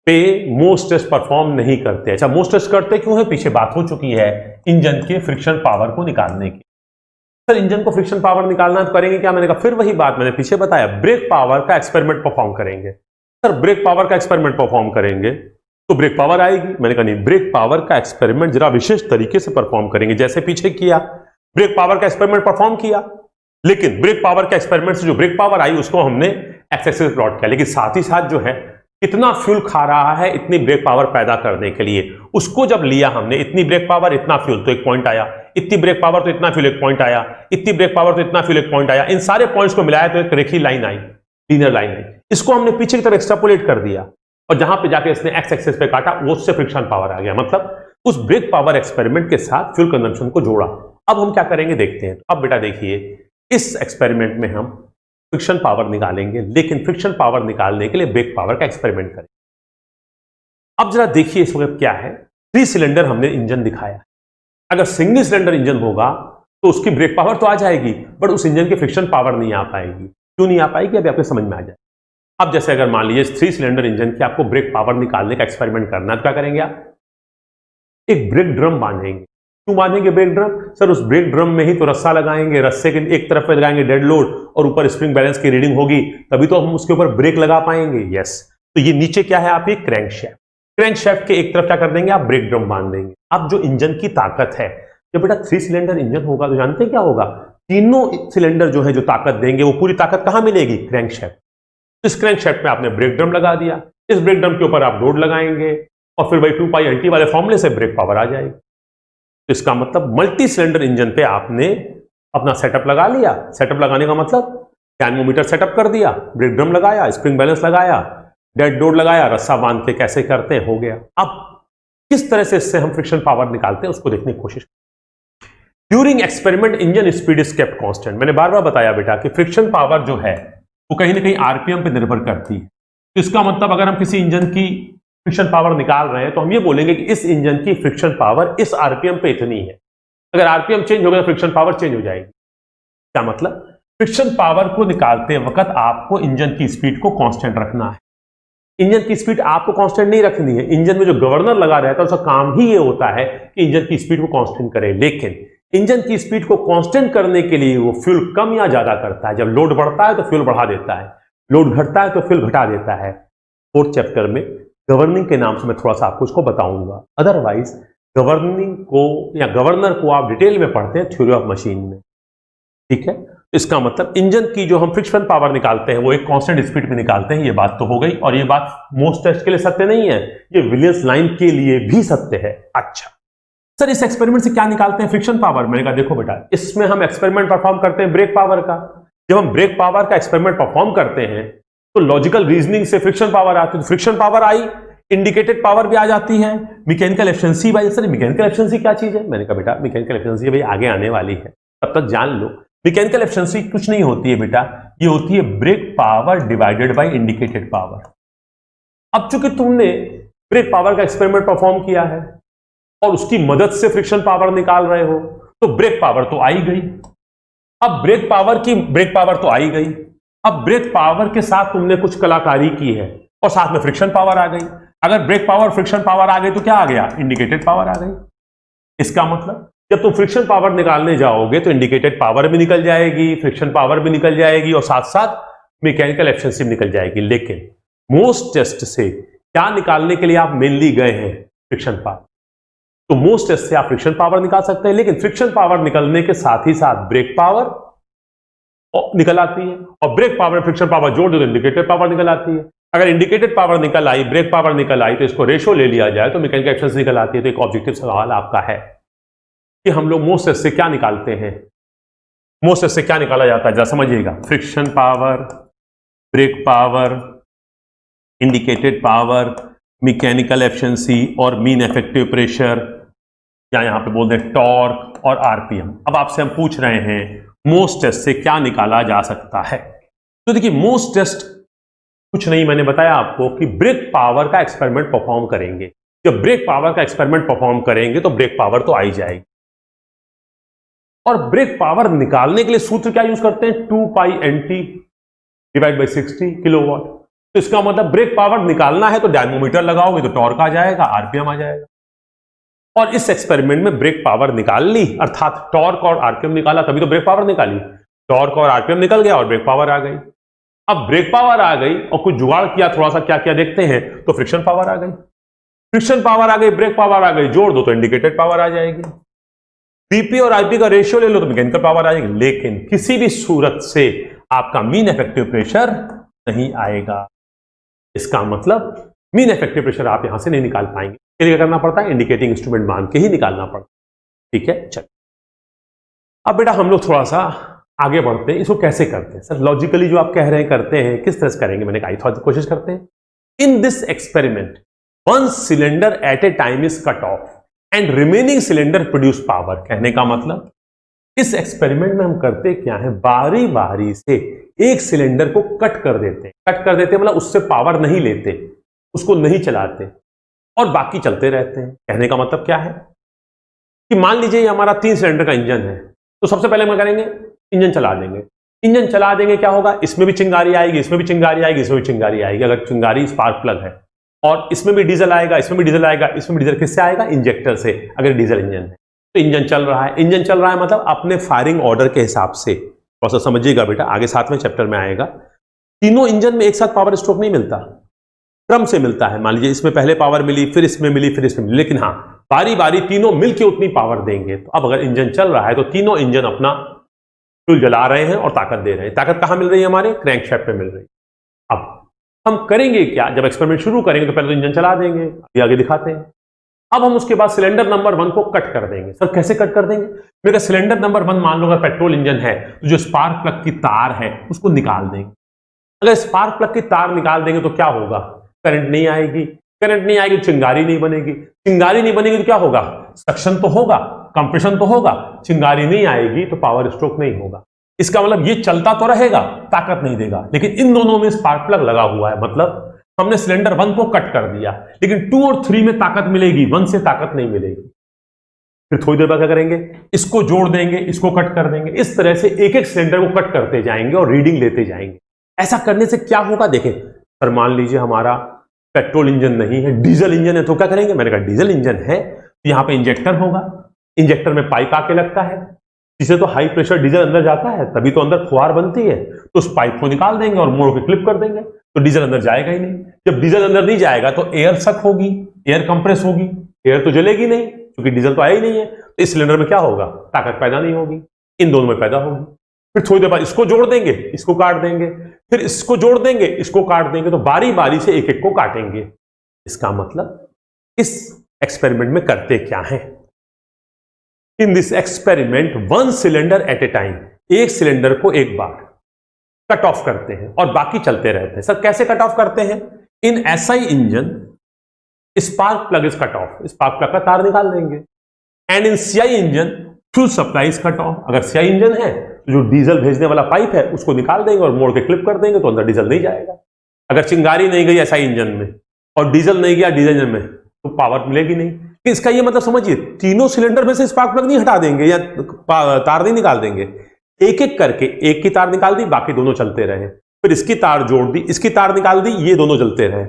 पे मोर्स टेस्ट परफॉर्म नहीं करते। अच्छा, मोर्स टेस्ट करते क्यों है? पीछे बात हो चुकी है इंजन के फ्रिक्शन पावर को निकालने की। सर इंजन को फ्रिक्शन पावर निकालना तो करेंगे क्या? मैंने कहा फिर वही बात मैंने पीछे बताया, ब्रेक पावर का एक्सपेरिमेंट परफॉर्म करेंगे। सर ब्रेक पावर का एक्सपेरिमेंट परफॉर्म करेंगे तो ब्रेक पावर आएगी। मैंने कहा नहीं, ब्रेक पावर का एक्सपेरिमेंट जरा विशेष तरीके से परफॉर्म करेंगे, जैसे पीछे किया। ब्रेक पावर का एक्सपेरिमेंट परफॉर्म किया, लेकिन ब्रेक पावर के एक्सपेरिमेंट से जो ब्रेक पावर आई उसको हमने एक्स एक्सिस प्लॉट किया, लेकिन साथ ही साथ जो है कितना फ्यूल खा रहा है इतनी ब्रेक पावर पैदा करने के लिए, उसको जब लिया हमने, इतनी ब्रेक पावर इतना फ्यूल तो एक पॉइंट आया, इतनी ब्रेक पावर तो इतना फ्यूल एक पॉइंट आया, इतनी ब्रेक पावर तो इतना फ्यूल एक पॉइंट आया। इन सारे पॉइंट्स को मिलाया तो एक रेखी लाइन आई, लीनियर लाइन आई। इसको हमने पीछे की तरफ एक्सट्रापोलेट कर दिया और जहां पे जाके इसने एक्स एक्सिस पे काटा वो उससे फ्रिक्शन पावर आ गया। मतलब उस ब्रेक पावर एक्सपेरिमेंट के साथ फ्यूल कंजम्पशन को जोड़ा। अब हम क्या करेंगे देखते हैं। अब बेटा देखिए, इस एक्सपेरिमेंट में हम फ्रिक्शन पावर निकालेंगे, लेकिन फ्रिक्शन पावर निकालने के लिए ब्रेक पावर का एक्सपेरिमेंट करेंगे। अब जरा देखिए इस वक्त क्या है, 3 सिलेंडर हमने इंजन दिखाया। अगर सिंगल सिलेंडर इंजन होगा तो उसकी ब्रेक पावर तो आ जाएगी, बट उस इंजन की फ्रिक्शन पावर नहीं आ पाएगी। क्यों नहीं आ पाएगी अभी आपको समझ में आ जाए। अब जैसे अगर मान लीजिए 3 सिलेंडर इंजन की आपको ब्रेक पावर निकालने का एक्सपेरिमेंट करना है तो क्या करेंगे आप? एक ब्रेक ड्रम बांधेंगे। क्यों बांधेंगे ब्रेक ड्रम? सर उस ब्रेक ड्रम में ही तो रस्सा लगाएंगे, रस्से के एक तरफ पे लगाएंगे डेड लोड और ऊपर स्प्रिंग बैलेंस की रीडिंग होगी, तभी तो हम उसके ऊपर ब्रेक लगा पाएंगे। यस, तो ये नीचे क्या है आप, ये क्रैंक शैफ्ट। क्रैंक शैफ्ट के एक तरफ क्या कर देंगे आप, ब्रेक ड्रम बांध देंगे। अब जो इंजन की ताकत है, जब बेटा 3 सिलेंडर इंजन होगा तो जानते हैं क्या होगा, तीनों सिलेंडर जो है जो ताकत देंगे वो पूरी ताकत कहां मिलेगी? Crank shaft. इस क्रैंक शैफ्ट में आपने ब्रेक ड्रम लगा दिया, इस ब्रेक ड्रम के ऊपर आप लोड लगाएंगे और फिर वही 2π वाले फॉर्मूले से ब्रेक पावर आ जाएगी। तो इसका मतलब मल्टी सिलेंडर इंजन पे आपने अपना सेटअप लगा लिया। सेटअप लगाने का मतलब डायनेमोमीटर सेटअप कर दिया, ब्रेक ड्रम लगाया, स्प्रिंग बैलेंस लगाया, डेड लोड लगाया, रस्सा बांध के कैसे करते हैं, हो गया। अब किस तरह से इससे हम फ्रिक्शन पावर निकालते हैं उसको देखने की कोशिश। During experiment engine speed is kept constant. मैंने बार बार बताया बेटा कि फ्रिक्शन पावर जो है वो कहीं ना कहीं आरपीएम पे निर्भर करती है। तो इसका मतलब अगर हम किसी इंजन की फ्रिक्शन पावर निकाल रहे हैं तो हम ये बोलेंगे कि इस इंजन की फ्रिक्शन पावर इस आरपीएम पे इतनी है। अगर आरपीएम चेंज हो गया तो फ्रिक्शन पावर चेंज हो जाएगी। क्या मतलब? फ्रिक्शन पावर को निकालते वक्त आपको इंजन की स्पीड को कांस्टेंट रखना है। इंजन की स्पीड आपको कांस्टेंट नहीं रखनी है, इंजन में जो गवर्नर लगा रहता है उसका काम ही ये होता है कि इंजन की स्पीड को कांस्टेंट करे। लेकिन इंजन की स्पीड को कांस्टेंट करने के लिए वो फ्यूल कम या ज्यादा करता है। जब लोड बढ़ता है तो फ्यूल बढ़ा देता है, लोड घटता है तो फ्यूल घटा देता है। 4th चैप्टर में गवर्निंग के नाम से मैं थोड़ा सा आपको इसको बताऊंगा। अदरवाइज गवर्निंग को या गवर्नर को आप डिटेल में पढ़ते हैं थ्योरी ऑफ मशीन में, ठीक है। इसका मतलब इंजन की जो हम फ्रिक्शन पावर निकालते हैं वो एक कांस्टेंट स्पीड में निकालते हैं, ये बात तो हो गई। और ये बात मोर्स टेस्ट के लिए सत्य नहीं है, ये विलियम्स लाइन के लिए भी सत्य है। अच्छा सर, इस एक्सपेरिमेंट से क्या निकालते हैं? Friction power. मैंने कहा देखो बेटा, इसमें हम एक्सपेरिमेंट परफॉर्म करते हैं ब्रेक पावर का। जब हम ब्रेक पावर का एक्सपेरिमेंट परफॉर्म करते हैं तो लॉजिकल रीजनिंग से फ्रिक्शन पावर आती है, तो फ्रिक्शन पावर आई, इंडिकेटेड पावर भी आ जाती है, मैकेनिकल एफिशिएंसी भाई। सर मैकेनिकल एफिशिएंसी क्या चीज है? मैंने कहा बेटा मैकेनिकल एफिशिएंसी भाई आगे आने वाली है, तब तक जान लो। मैकेनिकल एफिशिएंसी कुछ नहीं होती है बेटा, ये होती है brake power divided by indicated power. अब चूंकि तुमने ब्रेक पावर का एक्सपेरिमेंट परफॉर्म किया है और उसकी मदद से फ्रिक्शन पावर निकाल रहे हो तो ब्रेक पावर तो आई गई। अब ब्रेक पावर तो आई गई, अब ब्रेक पावर के साथ तुमने कुछ कलाकारी की है और साथ में फ्रिक्शन पावर आ गई। अगर ब्रेक पावर फ्रिक्शन पावर आ गई तो क्या आ गया, इंडिकेटेड पावर आ गई। इसका मतलब जब तुम फ्रिक्शन पावर निकालने जाओगे तो इंडिकेटेड पावर भी निकल जाएगी, फ्रिक्शन पावर भी निकल जाएगी और साथ साथ मैकेनिकल एफिशिएंसी निकल जाएगी। लेकिन मोस्ट टेस्ट से क्या निकालने के लिए आप मेनली गए हैं, फ्रिक्शन पावर। तो मोस्ट टेस्ट से आप फ्रिक्शन पावर निकाल सकते हैं, लेकिन फ्रिक्शन पावर निकलने के साथ ही साथ ब्रेक पावर निकल आती है और ब्रेक पावर फ्रिक्शन पावर जोड़ दो तो इंडिकेटेड पावर निकल आती है। अगर इंडिकेटेड पावर निकल आई, ब्रेक पावर निकल आई, तो इसको रेशो ले लिया जाए तो मैकेनिकल एफिशिएंसी निकल आती है। तो एक ऑब्जेक्टिव सवाल आपका है कि हम लोग मोस्ट टेस्ट से क्या निकालते हैं, मोस्ट टेस्ट से क्या निकाला जाता है, जरा समझिएगा। Friction power, brake power, indicated power, mechanical efficiency और मीन इफेक्टिव प्रेशर, या यहां पे बोल दें टॉर्क और आरपीएम। अब आपसे हम पूछ रहे हैं मोस्ट टेस्ट से क्या निकाला जा सकता है। तो देखिए मोस्ट टेस्ट कुछ नहीं, मैंने बताया आपको कि ब्रेक पावर का एक्सपेरिमेंट परफॉर्म करेंगे। जब ब्रेक पावर का एक्सपेरिमेंट परफॉर्म करेंगे तो ब्रेक पावर तो आई जाएगी। और ब्रेक पावर निकालने के लिए सूत्र क्या यूज करते हैं, 2 pi NT divide by 60 kilowatt. तो इसका मतलब ब्रेक पावर निकालना है तो डायनोमीटर लगाओगे तो टॉर्क आ जाएगा, आरपीएम आ जाएगा। और इस एक्सपेरिमेंट में ब्रेक पावर निकाल ली, अर्थात टॉर्क और आरपीएम निकाला, तभी तो ब्रेक पावर निकाली। टॉर्क और आरपीएम निकल गया और ब्रेक पावर आ गई। अब ब्रेक पावर आ गई और कुछ जुगाड़ किया, थोड़ा सा क्या किया देखते हैं, तो फ्रिक्शन पावर आ गई। फ्रिक्शन पावर आ गई, ब्रेक पावर आ गई, जोड़ दो तो इंडिकेटेड पावर आ जाएगी। बीपी और आईपी का रेशियो ले लो तो मैकेनिकल पावर आ जाएगी। लेकिन किसी भी सूरत से आपका मीन इफेक्टिव प्रेशर नहीं आएगा। इसका मतलब मीन इफेक्टिव प्रेशर आप यहां से नहीं निकाल पाएंगे। क्या करना पड़ता है, इंडिकेटिंग इंस्ट्रूमेंट मान के ही निकालना पड़ता है। ठीक है, चल अब बेटा हम लोग थोड़ा सा आगे बढ़ते हैं। इसको कैसे करते हैं सर, लॉजिकली जो आप कह रहे हैं करते हैं, किस तरह से करेंगे, मैंने कहा थोड़ा कोशिश करते हैं। इन this experiment one cylinder eight A time is cut off and remaining cylinder produce power. कहने का मतलब इस एक्सपेरिमेंट में हम करते क्या है, बारी बारी से एक सिलेंडर को कट कर देते हैं। कट कर देते मतलब उससे पावर नहीं लेते, उसको नहीं चलाते और बाकी चलते रहते हैं। कहने का मतलब क्या है कि मान लीजिए हमारा 3 सिलेंडर का इंजन है, तो सबसे पहले हम करेंगे इंजन चला देंगे। इंजन चला देंगे, क्या होगा, इसमें भी चिंगारी आएगी, इसमें भी चिंगारी आएगी, इसमें भी चिंगारी आएगी। अगर चिंगारी स्पार्क प्लग है, और इसमें भी डीजल आएगा, इसमें भी डीजल आएगा, इसमें भी डीजल किससे आएगा, इंजेक्टर से, अगर डीजल इंजन है। तो इंजन चल रहा है, इंजन चल रहा है मतलब अपने फायरिंग ऑर्डर के हिसाब से। थोड़ा सा समझिएगा बेटा, आगे साथ में चैप्टर में आएगा। तीनों इंजन में एक साथ पावर स्ट्रोक नहीं मिलता, क्रम से मिलता है। मान लीजिए इसमें पहले पावर मिली, फिर इसमें मिली, फिर इसमें मिली, लेकिन हाँ बारी बारी तीनों मिलकर उतनी पावर देंगे। तो अब अगर इंजन चल रहा है तो तीनों इंजन अपना फ्यूल जला रहे हैं और ताकत दे रहे हैं। ताकत कहां मिल रही है, हमारे क्रैंकशाफ्ट पे मिल रही है। अब हम करेंगे क्या, जब एक्सपेरिमेंट शुरू करेंगे तो पहले तो इंजन चला देंगे, अभी आगे दिखाते हैं। अब हम उसके बाद सिलेंडर नंबर 1 को कट कर देंगे। सर कैसे कट कर देंगे, मेरा सिलेंडर नंबर 1 मान लो अगर पेट्रोल इंजन है तो जो स्पार्क प्लग की तार है उसको निकाल देंगे। अगर स्पार्क प्लग की तार निकाल देंगे तो क्या होगा, करंट नहीं आएगी। करंट नहीं आएगी तो चिंगारी नहीं बनेगी। चिंगारी नहीं बनेगी तो क्या होगा, सक्शन तो होगा, कंप्रेशन तो होगा। चिंगारी नहीं आएगी तो पावर स्ट्रोक नहीं होगा। इसका मतलब ये चलता तो रहेगा, ताकत नहीं देगा। लेकिन इन दोनों में स्पार्क प्लग लगा हुआ है, मतलब हमने सिलेंडर 1 को कट कर दिया, लेकिन 2 और 3 में ताकत मिलेगी, 1 से ताकत नहीं मिलेगी। फिर थोड़ी देर बाद क्या करेंगे, इसको जोड़ देंगे, इसको कट कर देंगे। इस तरह से एक एक सिलेंडर को कट करते जाएंगे और रीडिंग लेते जाएंगे। ऐसा करने से क्या होगा, देखें सर मान लीजिए हमारा पेट्रोल इंजन नहीं है, डीजल इंजन है, तो क्या करेंगे, मैंने कहा डीजल इंजन है तो यहां पे इंजेक्टर होगा। इंजेक्टर में पाइप आके लगता है, जिसे तो हाई प्रेशर डीजल अंदर जाता है तभी तो अंदर फुहार बनती है। तो उस पाइप को निकाल देंगे और मोड़ के क्लिप कर देंगे, तो डीजल अंदर जाएगा ही नहीं। जब डीजल अंदर नहीं जाएगा तो एयर सक होगी, एयर कंप्रेस होगी, एयर तो जलेगी नहीं क्योंकि डीजल तो आया ही नहीं है। तो इस सिलेंडर में क्या होगा, ताकत पैदा नहीं होगी, इन दोनों में पैदा होगी। फिर थोड़ी देर बाद इसको जोड़ देंगे, इसको काट देंगे, फिर इसको जोड़ देंगे, इसको काट देंगे। तो बारी बारी से एक एक को काटेंगे। इसका मतलब इस एक्सपेरिमेंट में करते क्या है, इन this experiment 1 cylinder eight A time, एक सिलेंडर को एक बार कट ऑफ करते हैं और बाकी चलते रहते हैं। सर कैसे कट ऑफ करते हैं, in SI engine spark plug is cut off, spark plug का तार निकाल देंगे। And in CI engine fuel supply is cut off. अगर सीआई इंजन है तो जो डीजल भेजने वाला पाइप है उसको निकाल देंगे और मोड़ के क्लिप कर देंगे, तो अंदर डीजल नहीं जाएगा। अगर चिंगारी नहीं गई एसआई इंजन में और डीजल नहीं गया डीजल इंजन में तो पावर मिलेगी नहीं। इसका ये मतलब समझिए, तीनों सिलेंडर में से स्पार्क प्लग नहीं हटा देंगे या तार नहीं निकाल देंगे, एक एक करके एक की तार निकाल दी, बाकी दोनों चलते रहे। फिर इसकी तार जोड़ दी, इसकी तार निकाल दी, ये दोनों जलते रहे,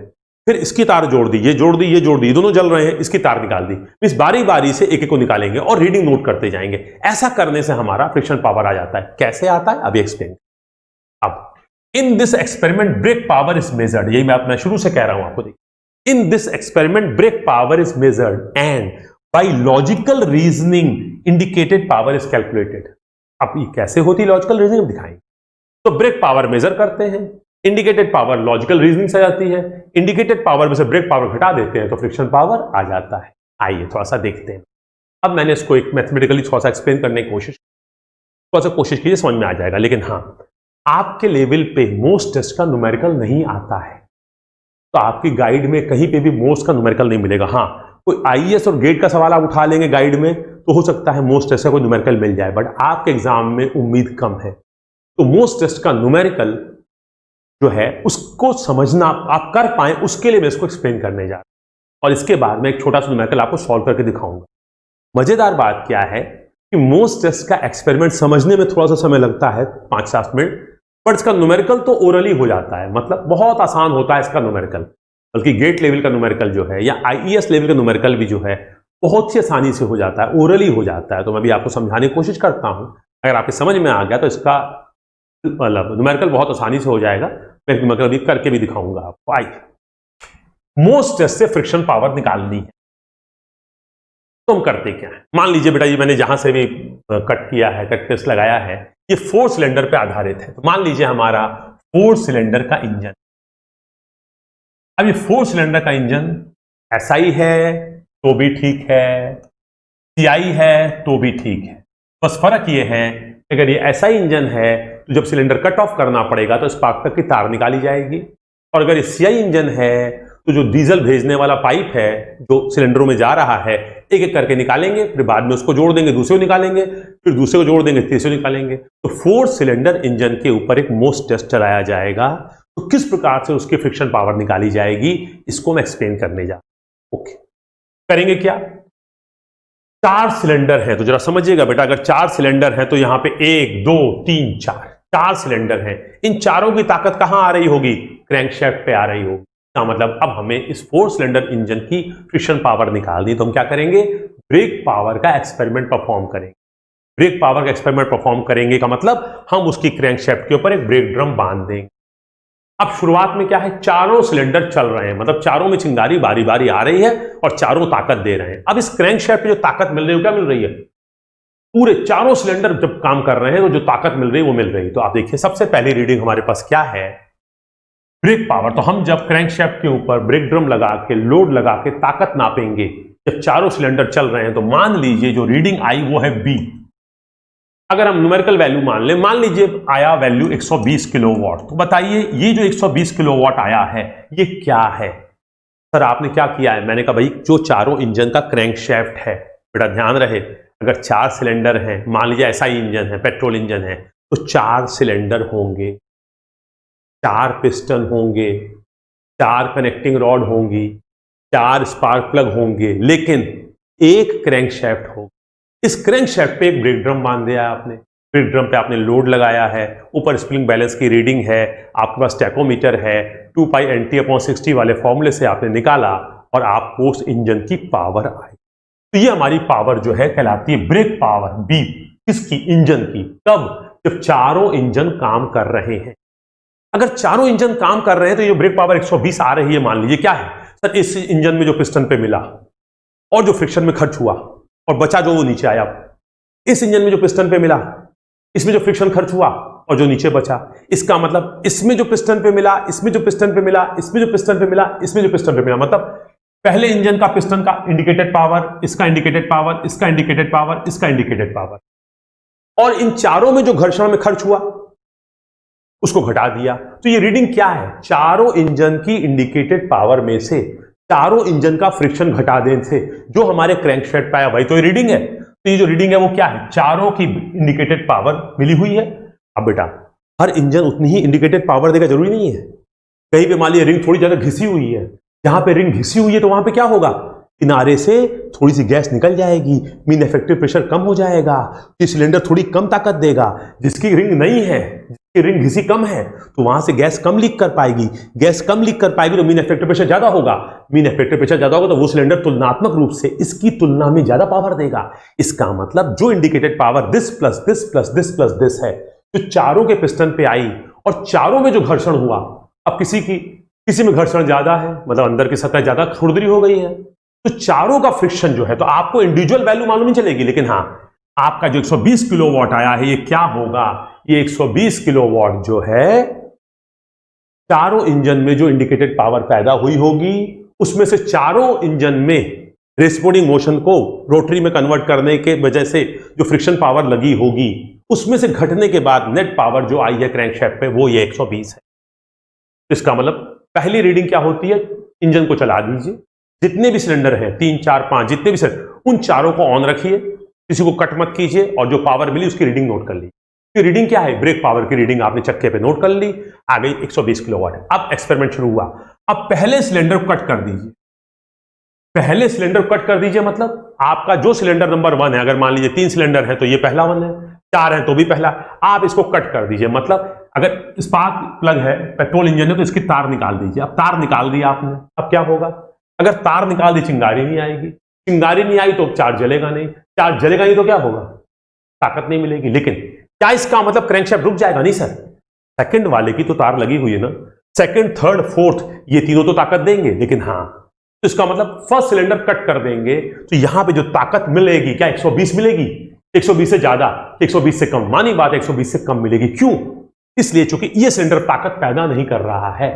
फिर इसकी तार जोड़ दी, ये जोड़ दी, ये जोड़ दी, दोनों जल रहे हैं, इसकी तार निकाल दी। इस बारी बारी से एक एक को निकालेंगे और रीडिंग नोट करते जाएंगे। ऐसा करने से हमारा फ्रिक्शन पावर आ जाता है। कैसे आता है अभी एक्सप्लेन। अब in this experiment brake power is measured, यही मैं शुरू से कह रहा हूं आपको। देखिए, in this experiment brake power is measured and by logical reasoning indicated power is calculated. अब ये कैसे होती लॉजिकल रीजनिंग दिखाएंगे। तो ब्रेक पावर मेजर करते हैं, इंडिकेटेड पावर लॉजिकल रीजनिंग से जाती है, इंडिकेटेड पावर में से ब्रेक पावर घटा देते हैं तो फ्रिक्शन पावर आ जाता है। आइए थोड़ा सा देखते हैं। अब मैंने इसको एक मैथमेटिकली थोड़ा सा एक्सप्लेन करने की थोड़ा सा कोशिश कीजिए, समझ में आ जाएगा। लेकिन हाँ, आपके लेवल पे मोस्ट टेस्ट का न्यूमेरिकल नहीं आता है, तो आपकी गाइड में कहीं पे भी मोस्ट का न्यूमेरिकल नहीं मिलेगा। हाँ, कोई आईएएस और गेट का सवाल आप उठा लेंगे गाइड में तो हो सकता है मोस्ट टेस्ट का कोई न्यूमेरिकल मिल जाए, बट आपके एग्जाम में उम्मीद कम है। तो मोस्ट टेस्ट का न्यूमेरिकल जो है उसको समझना आप कर पाए, उसके लिए मैं इसको एक्सप्लेन करने जा रहा हूं। और इसके बाद मैं एक छोटा सा न्यूमेरिकल आपको सॉल्व करके दिखाऊंगा। मजेदार बात क्या है कि मोस्ट टेस्ट का एक्सपेरिमेंट समझने में थोड़ा सा समय लगता है, 5-7 मिनट, बट इसका न्यूमेरिकल तो ओरली हो जाता है। मतलब बहुत आसान होता है इसका न्यूमेरिकल, बल्कि गेट लेवल का न्यूमेरिकल जो है या आईईएस लेवल का न्यूमेरिकल भी जो है बहुत ही आसानी से हो जाता है, ओरली हो जाता है। तो मैं भी आपको समझाने की कोशिश करता हूं, अगर आपके समझ में आ गया तो इसका मतलब न्यूमेरिकल बहुत आसानी से हो जाएगा। मैं न्यूमेरिकल करके भी दिखाऊंगा आपको। आइए, मोस्ट टेस्ट से फ्रिक्शन पावर निकालनी है तो हम करते क्या है। मान लीजिए बेटा, ये मैंने जहां से भी कट किया है, कट टेस्ट लगाया है, ये 4 सिलेंडर पे आधारित है। तो मान लीजिए हमारा 4 सिलेंडर का इंजन। अब ये 4 सिलेंडर का इंजन एसआई है तो भी ठीक है, सीआई है तो भी ठीक है। बस फर्क ये है, अगर ये एसआई इंजन है तो जब सिलेंडर कट ऑफ करना पड़ेगा तो स्पार्क प्लग की तार निकाली जाएगी, और अगर ये सीआई इंजन है तो जो डीजल भेजने वाला पाइप है जो सिलेंडरों में जा रहा है, एक एक करके निकालेंगे, फिर बाद में उसको जोड़ देंगे, दूसरे को निकालेंगे, फिर दूसरे को जोड़ देंगे, तीसरे को निकालेंगे। तो 4 सिलेंडर इंजन के ऊपर एक मोस्ट टेस्ट चलाया जाएगा। तो किस प्रकार से उसकी फ्रिक्शन पावर निकाली जाएगी, इसको मैं एक्सप्लेन करने जा। ओके, करेंगे क्या। 4 सिलेंडर है तो जरा समझिएगा बेटा, अगर 4 सिलेंडर है तो यहां पे 1 2 3 4 सिलेंडर हैं। इन चारों की ताकत कहां आ रही होगी, क्रैंकशाफ्ट पे आ रही होगी। मतलब अब हमें इस 4 सिलेंडर इंजन की फ्रिक्शन पावर निकालनी, तो हम क्या करेंगे, ब्रेक पावर का एक्सपेरिमेंट परफॉर्म करेंगे। ब्रेक पावर का एक्सपेरिमेंट परफॉर्म करेंगे का मतलब हम उसकी क्रैंकशाफ्ट के ऊपर एक ब्रेक ड्रम बांध देंगे। अब शुरुआत में क्या है, चारों सिलेंडर चल रहे हैं, मतलब चारों में चिंगारी बारी बारी आ रही है और चारों ताकत दे रहे हैं। अब इस क्रैंकशाफ्ट पे जो ताकत मिल रही है, क्या मिल रही है, पूरे चारों सिलेंडर जब काम कर रहे हैं तो जो ताकत मिल रही है वो मिल रही है। तो आप देखिए, सबसे पहली रीडिंग हमारे पास क्या है, ब्रेक पावर। तो हम जब क्रैंकशाफ्ट के ऊपर ब्रेक ड्रम लगा के, लोड लगा के ताकत नापेंगे, जब चारों सिलेंडर चल रहे हैं, तो मान लीजिए जो रीडिंग आई वो है बी। अगर हम न्यूमेरिकल वैल्यू मान लें, मान लीजिए आया वैल्यू 120 किलोवाट, तो बताइए ये जो 120 किलोवाट आया है ये क्या है। सर आपने क्या किया है, मैंने कहा भाई जो चारों इंजन का क्रैंकशाफ्ट है, बेटा ध्यान रहे, अगर 4 सिलेंडर हैं, मान लीजिए एसआई इंजन है, पेट्रोल इंजन है, तो 4 सिलेंडर होंगे, 4 पिस्टन होंगे, 4 कनेक्टिंग रॉड होंगी, 4 स्पार्क प्लग होंगे, लेकिन एक क्रैंकशाफ्ट होगा। इस क्रैंकशाफ्ट पे एक ब्रेक ड्रम बांध दिया आपने, ब्रेक ड्रम पे आपने लोड लगाया है, ऊपर स्प्रिंग बैलेंस की रीडिंग है, आपके पास टैकोमीटर है, 2 पाई NT/60 वाले फॉर्मूले से आपने निकाला और आपको उस इंजन की पावर आई। तो ये हमारी पावर जो है कहलाती है ब्रेक पावर, बी, किसकी, इंजन की। कब, जब चारों इंजन काम कर रहे हैं। अगर चारों इंजन काम कर रहे हैं तो ये ब्रेक पावर 120 आ रही है। मान लीजिए क्या है सर, इस इंजन में जो पिस्टन पे मिला और जो फ्रिक्शन में खर्च हुआ और बचा जो वो नीचे आया, इस इंजन में जो पिस्टन पे मिला, इसमें जो फ्रिक्शन खर्च हुआ और जो नीचे बचा, इसका मतलब इसमें जो पिस्टन पे मिला, इसमें जो पिस्टन पे मिला, इसमें जो पिस्टन पे मिला, इसमें जो पिस्टन पे मिला, मतलब पहले इंजन का पिस्टन का इंडिकेटेड पावर, इसका इंडिकेटेड पावर, इसका इंडिकेटेड पावर, इसका इंडिकेटेड पावर, और इन चारों में जो घर्षण में खर्च हुआ उसको घटा दिया। तो ये रीडिंग क्या है, चारों इंजन की इंडिकेटेड पावर में से चारों इंजन का फ्रिक्शन घटा देने से जो हमारे क्रैंकशाफ्ट पे आया, भाई तो ये रीडिंग है। तो ये जो रीडिंग है वो क्या है, चारों की इंडिकेटेड पावर मिली हुई है। अब बेटा हर इंजन उतनी ही इंडिकेटेड पावर देगा जरूरी नहीं है। कहीं पे मान लीजिए रिंग थोड़ी ज्यादा घिसी हुई है, जहां पे रिंग घिसी हुई है तो वहां पे क्या होगा, किनारे से थोड़ी सी गैस निकल जाएगी, मीन इफेक्टिव प्रेशर कम हो जाएगा, तो सिलेंडर थोड़ी कम ताकत देगा। जिसकी रिंग नहीं है, कि रिंग घिसी कम है तो वहां से गैस कम लीक कर पाएगी, गैस कम लीक कर पाएगी तो मीन इफेक्टिव प्रेशर ज्यादा होगा, मीन इफेक्टिव प्रेशर ज्यादा होगा तो वो सिलेंडर तुलनात्मक रूप से इसकी तुलना में ज्यादा पावर देगा। इसका मतलब जो indicated power this plus this plus this plus this है, जो चारों के पिस्टन पे आई और चारों में जो घर्षण हुआ, अब किसी में घर्षण ज्यादा है, मतलब अंदर की सतह ज्यादा खुरदरी हो गई है, तो चारों का फ्रिक्शन जो है, तो आपको इंडिविजुअल वैल्यू मालूम नहीं चलेगी, लेकिन हाँ आपका जो 120 किलोवाट आया है ये क्या होगा, ये 120 किलोवाट जो है चारों इंजन में जो इंडिकेटेड पावर पैदा हुई होगी, उसमें से चारों इंजन में रेस्पोंडिंग मोशन को रोटरी में कन्वर्ट करने के वजह से जो फ्रिक्शन पावर लगी होगी, उसमें से घटने के बाद नेट पावर जो आई है क्रैंकशाफ्ट पे वो ये 120 है। इसका मतलब पहली रीडिंग क्या होती है, इंजन को चला दीजिए, जितने भी सिलेंडर हैं 3 4 5 जितने भी सिलेंडर, उन चारों को ऑन रखिए, किसी को कट मत कीजिए और जो पावर मिली उसकी रीडिंग नोट कर लीजिए। रीडिंग क्या है, ब्रेक पावर की रीडिंग आपने चक्के पे नोट कर ली, आ गई 120 किलोवाट। अब एक्सपेरिमेंट शुरू हुआ, अब पहले सिलेंडर को कट कर दीजिए, पहले सिलेंडर को कट कर दीजिए, मतलब आपका जो सिलेंडर नंबर 1 है, अगर मान लीजिए 3 सिलेंडर है तो ये पहला 1 है, 4 है तो भी पहला, आप इसको कट कर दीजिए। मतलब अगर स्पार्क प्लग है, पेट्रोल इंजन है तो इसकी तार निकाल दीजिए। अब तार निकाल दी आपने, अब क्या होगा, अगर तार निकाल दी चिंगारी नहीं आएगी, चिंगारी नहीं आई तो चार्ज जलेगा नहीं, चार्ज जलेगा नहीं तो क्या होगा, ताकत नहीं मिलेगी। लेकिन क्या इसका मतलब क्रैंकशाफ्ट रुक जाएगा, नहीं सर, सेकंड वाले की तो तार लगी हुई है ना, सेकंड थर्ड फोर्थ ये तीनों तो ताकत देंगे, लेकिन हाँ तो इसका मतलब फर्स्ट सिलेंडर कट कर देंगे तो यहां पे जो ताकत मिलेगी क्या 120 मिलेगी, 120 से ज्यादा, 120 से कम, मानी बात 120 से कम मिलेगी। क्यों, इसलिए चूंकि ये सिलेंडर ताकत पैदा नहीं कर रहा है,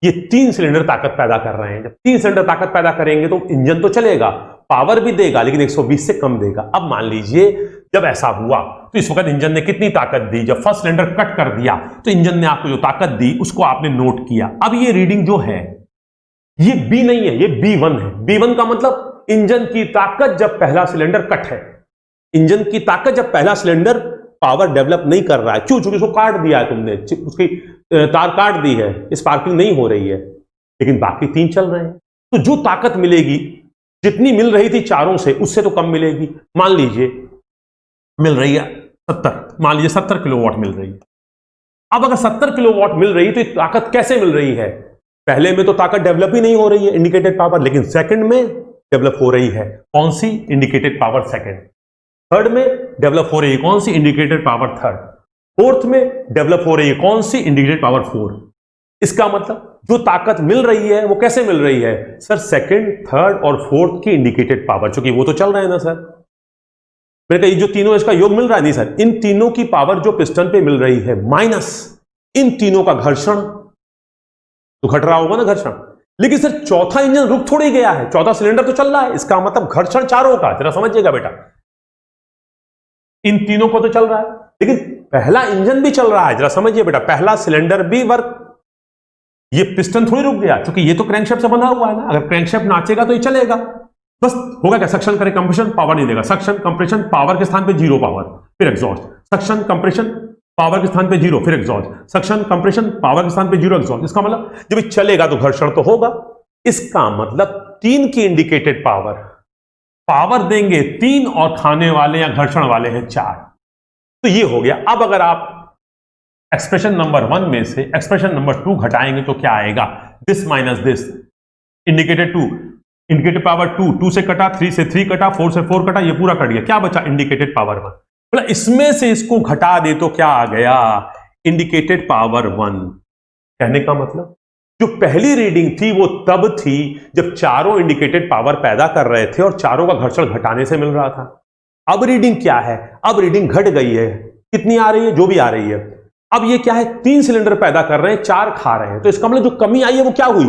ये 3 सिलेंडर ताकत पैदा कर रहे हैं। जब 3 सिलेंडर ताकत पैदा करेंगे तो इंजन तो चलेगा, पावर भी देगा, लेकिन 120 से कम देगा। अब मान लीजिए जब ऐसा हुआ तो इस वक्त इंजन ने कितनी ताकत दी, जब फर्स्ट सिलेंडर कट कर दिया तो इंजन ने आपको जो ताकत दी उसको आपने नोट किया। अब ये रीडिंग जो है ये B नहीं है, ये B1 है। B1 का मतलब इंजन की ताकत जब पहला सिलेंडर कट है, इंजन की ताकत जब पहला सिलेंडर पावर डेवलप नहीं कर रहा है। क्यों, चूंकि उसको काट दिया है तुमने, उसकी तार काट दी है, स्पार्किंग नहीं हो रही है, लेकिन बाकी 3 चल रहे हैं। तो जो ताकत मिलेगी, जितनी मिल रही थी चारों से, उससे तो कम मिलेगी। मान लीजिए मिल रही है 70, मान लीजिए 70 किलोवाट मिल रही है। अब अगर 70 किलोवाट मिल रही है तो ताकत कैसे मिल रही है, पहले में तो ताकत डेवलप ही नहीं हो रही है इंडिकेटेड पावर, लेकिन सेकंड में डेवलप हो रही है। कौन सी, इंडिकेटेड पावर सेकंड। थर्ड में डेवलप हो रही है कौन सी, इंडिकेटेड पावर थर्ड। फोर्थ में डेवलप हो रही है कौन सी, इंडिकेटेड पावर फोर्थ। इसका मतलब जो ताकत मिल रही है वो कैसे मिल रही है सर, सेकंड, थर्ड और फोर्थ की इंडिकेटेड पावर, क्योंकि वो तो चल रहे हैं ना सर। मैंने कहा ये जो तीनों इसका योग मिल रहा है, नहीं सर, इन तीनों की पावर जो पिस्टन पे मिल रही है माइनस इन तीनों का घर्षण, तो घट रहा होगा ना घर्षण। लेकिन सर चौथा इंजन रुक थोड़ी गया है, चौथा सिलेंडर तो चल रहा है, इसका मतलब घर्षण चारों का, जरा समझिएगा बेटा, इन तीनों को तो चल रहा है, लेकिन पहला इंजन भी चल रहा है, जरा समझिए बेटा, पहला सिलेंडर भी वर्क, ये पिस्टन थोड़ी रुक गया, क्योंकि ये तो क्रैंकशाफ्ट से बंधा हुआ है ना, अगर क्रैंकशाफ्ट नाचेगा तो ये चलेगा। बस होगा क्या, सक्शन करे कंप्रेशन पावर नहीं देगा, सक्शन कंप्रेशन पावर के स्थान पे 0 पावर, फिर एग्जॉस्ट, सक्शन कंप्रेशन पावर के स्थान पे 0 फिर एग्जॉस्ट, सक्शन कंप्रेशन पावर के स्थान पे 0 एग्जॉस्ट। इसका मतलब जब ये चलेगा तो घर्षण तो होगा। इसका मतलब 3 की इंडिकेटेड पावर देंगे 3 और खाने वाले या घर्षण वाले हैं 4, तो ये हो गया। अब अगर आप एक्सप्रेशन नंबर 1 में से एक्सप्रेशन नंबर 2 घटाएंगे तो क्या आएगा, this minus this, indicated 2, indicated power 2 से कटा, 3 से 3 कटा, 4 से 4 कटा, ये पूरा कट गया, क्या बचा, इंडिकेटेड पावर 1। मतलब इसमें से इसको घटा दे तो क्या आ गया, इंडिकेटेड पावर 1। कहने का मतलब जो पहली रीडिंग थी वो तब थी जब चारों इंडिकेटेड पावर पैदा कर रहे थे और चारों का घर्षण घटाने से मिल रहा था। अब रीडिंग क्या है, अब रीडिंग घट गई है, कितनी आ रही है, जो भी आ रही है। अब ये क्या है, 3 सिलेंडर पैदा कर रहे हैं, 4 खा रहे हैं, तो इसका मतलब जो कमी आई है वो क्या हुई,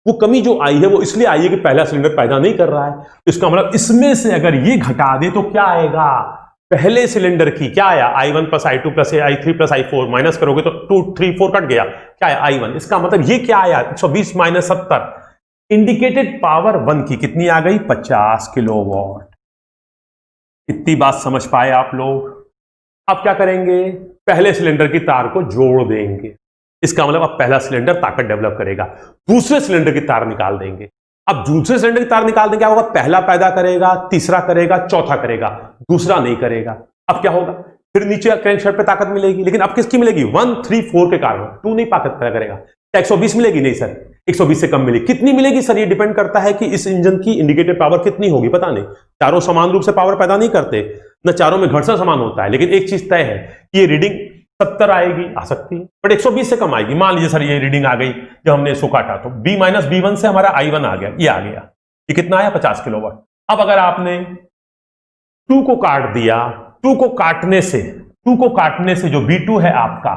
वो कमी जो आई है वो इसलिए आई है कि पहला सिलेंडर पैदा नहीं कर रहा है। तो इसका मतलब इसमें से अगर ये घटा दे तो क्या आएगा, पहले सिलेंडर की क्या आया, I1 plus I2 plus I3 plus I4, minus करोगे तो 2 3 4 कट गया, क्या है I1। इसका मतलब ये क्या आया, 120 माइनस 70, इंडिकेटेड पावर 1 की कितनी आ गई, 50 किलोवाट। इतनी बात समझ पाए आप लोग। अब क्या करेंगे, पहले सिलेंडर की तार को जोड़ देंगे, इसका मतलब अब पहला सिलेंडर ताकत डेवलप करेगा, दूसरे सिलेंडर की तार निकाल देंगे। अब दूसरे सिलेंडर की तार निकाल देंगे, क्या होगा, पहला पैदा करेगा, तीसरा करेगा, चौथा करेगा, दूसरा नहीं करेगा। अब क्या होगा, फिर नीचे क्रैंकशाफ्ट पे ताकत मिलेगी, लेकिन अब किसकी मिलेगी? 1, 3, 4 के कारण 2 नहीं ताकत पैदा करेगा। 120 मिलेगी? नहीं सर, 120 से कम मिलेगी। कितनी मिलेगी सर? ये डिपेंड करता है कि इस इंजन की इंडिकेटेड पावर कितनी होगी, पता नहीं। चारों समान रूप से पावर पैदा नहीं करते, न चारों में घर्षण समान होता है, लेकिन एक चीज तय है कि ये रीडिंग 70 आएगी, आ सकती है, बट 120 से कम आएगी। मान लीजिए सर ये रीडिंग आ गई जब हमने इसको काटा, तो B माइनस B1 से हमारा I1 आ गया, ये आ गया। ये कितना आया? 50 किलोवाट। अब अगर आपने 2 को काट दिया, 2 को काटने से जो B2 है आपका,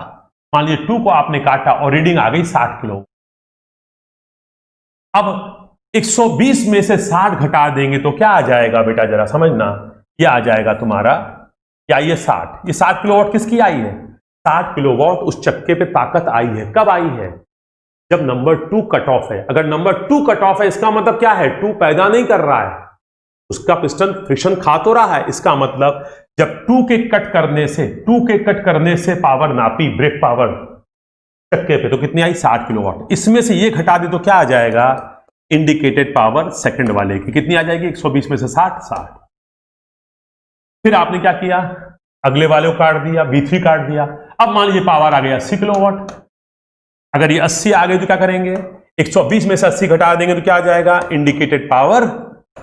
मान लीजिए 2 को आपने काटा और रीडिंग आ गई 60 किलो। अब 120 में से 60 घटा देंगे तो क्या आ जाएगा बेटा, जरा समझना। ये आ जाएगा तुम्हारा, क्या ये 60? ये 60 किलोवाट किसकी आई है? 60 किलोवाट उस चक्के पे ताकत आई है। कब आई है? जब नंबर 2 कट ऑफ है। अगर नंबर 2 कट ऑफ है, इसका मतलब क्या है? 2 पैदा नहीं कर रहा है, उसका पिस्टन फ्रिक्शन खा तो रहा है। इसका मतलब जब 2 के कट करने से पावर नापी, ब्रेक पावर चक्के पे, तो कितनी आई? 60 किलोवाट। इसमें से ये घटा दे तो क्या आ जाएगा? इंडिकेटेड पावर सेकंड वाले की कितनी आ जाएगी? 120 में से 60। फिर आपने क्या किया? अगले वाले को काट दिया, B3 काट दिया। अब मान लीजिए पावर आ गया 80 किलोवाट। अगर ये 80 आ गई तो क्या करेंगे? 120 में से 80 घटा देंगे तो क्या आ जाएगा? इंडिकेटेड पावर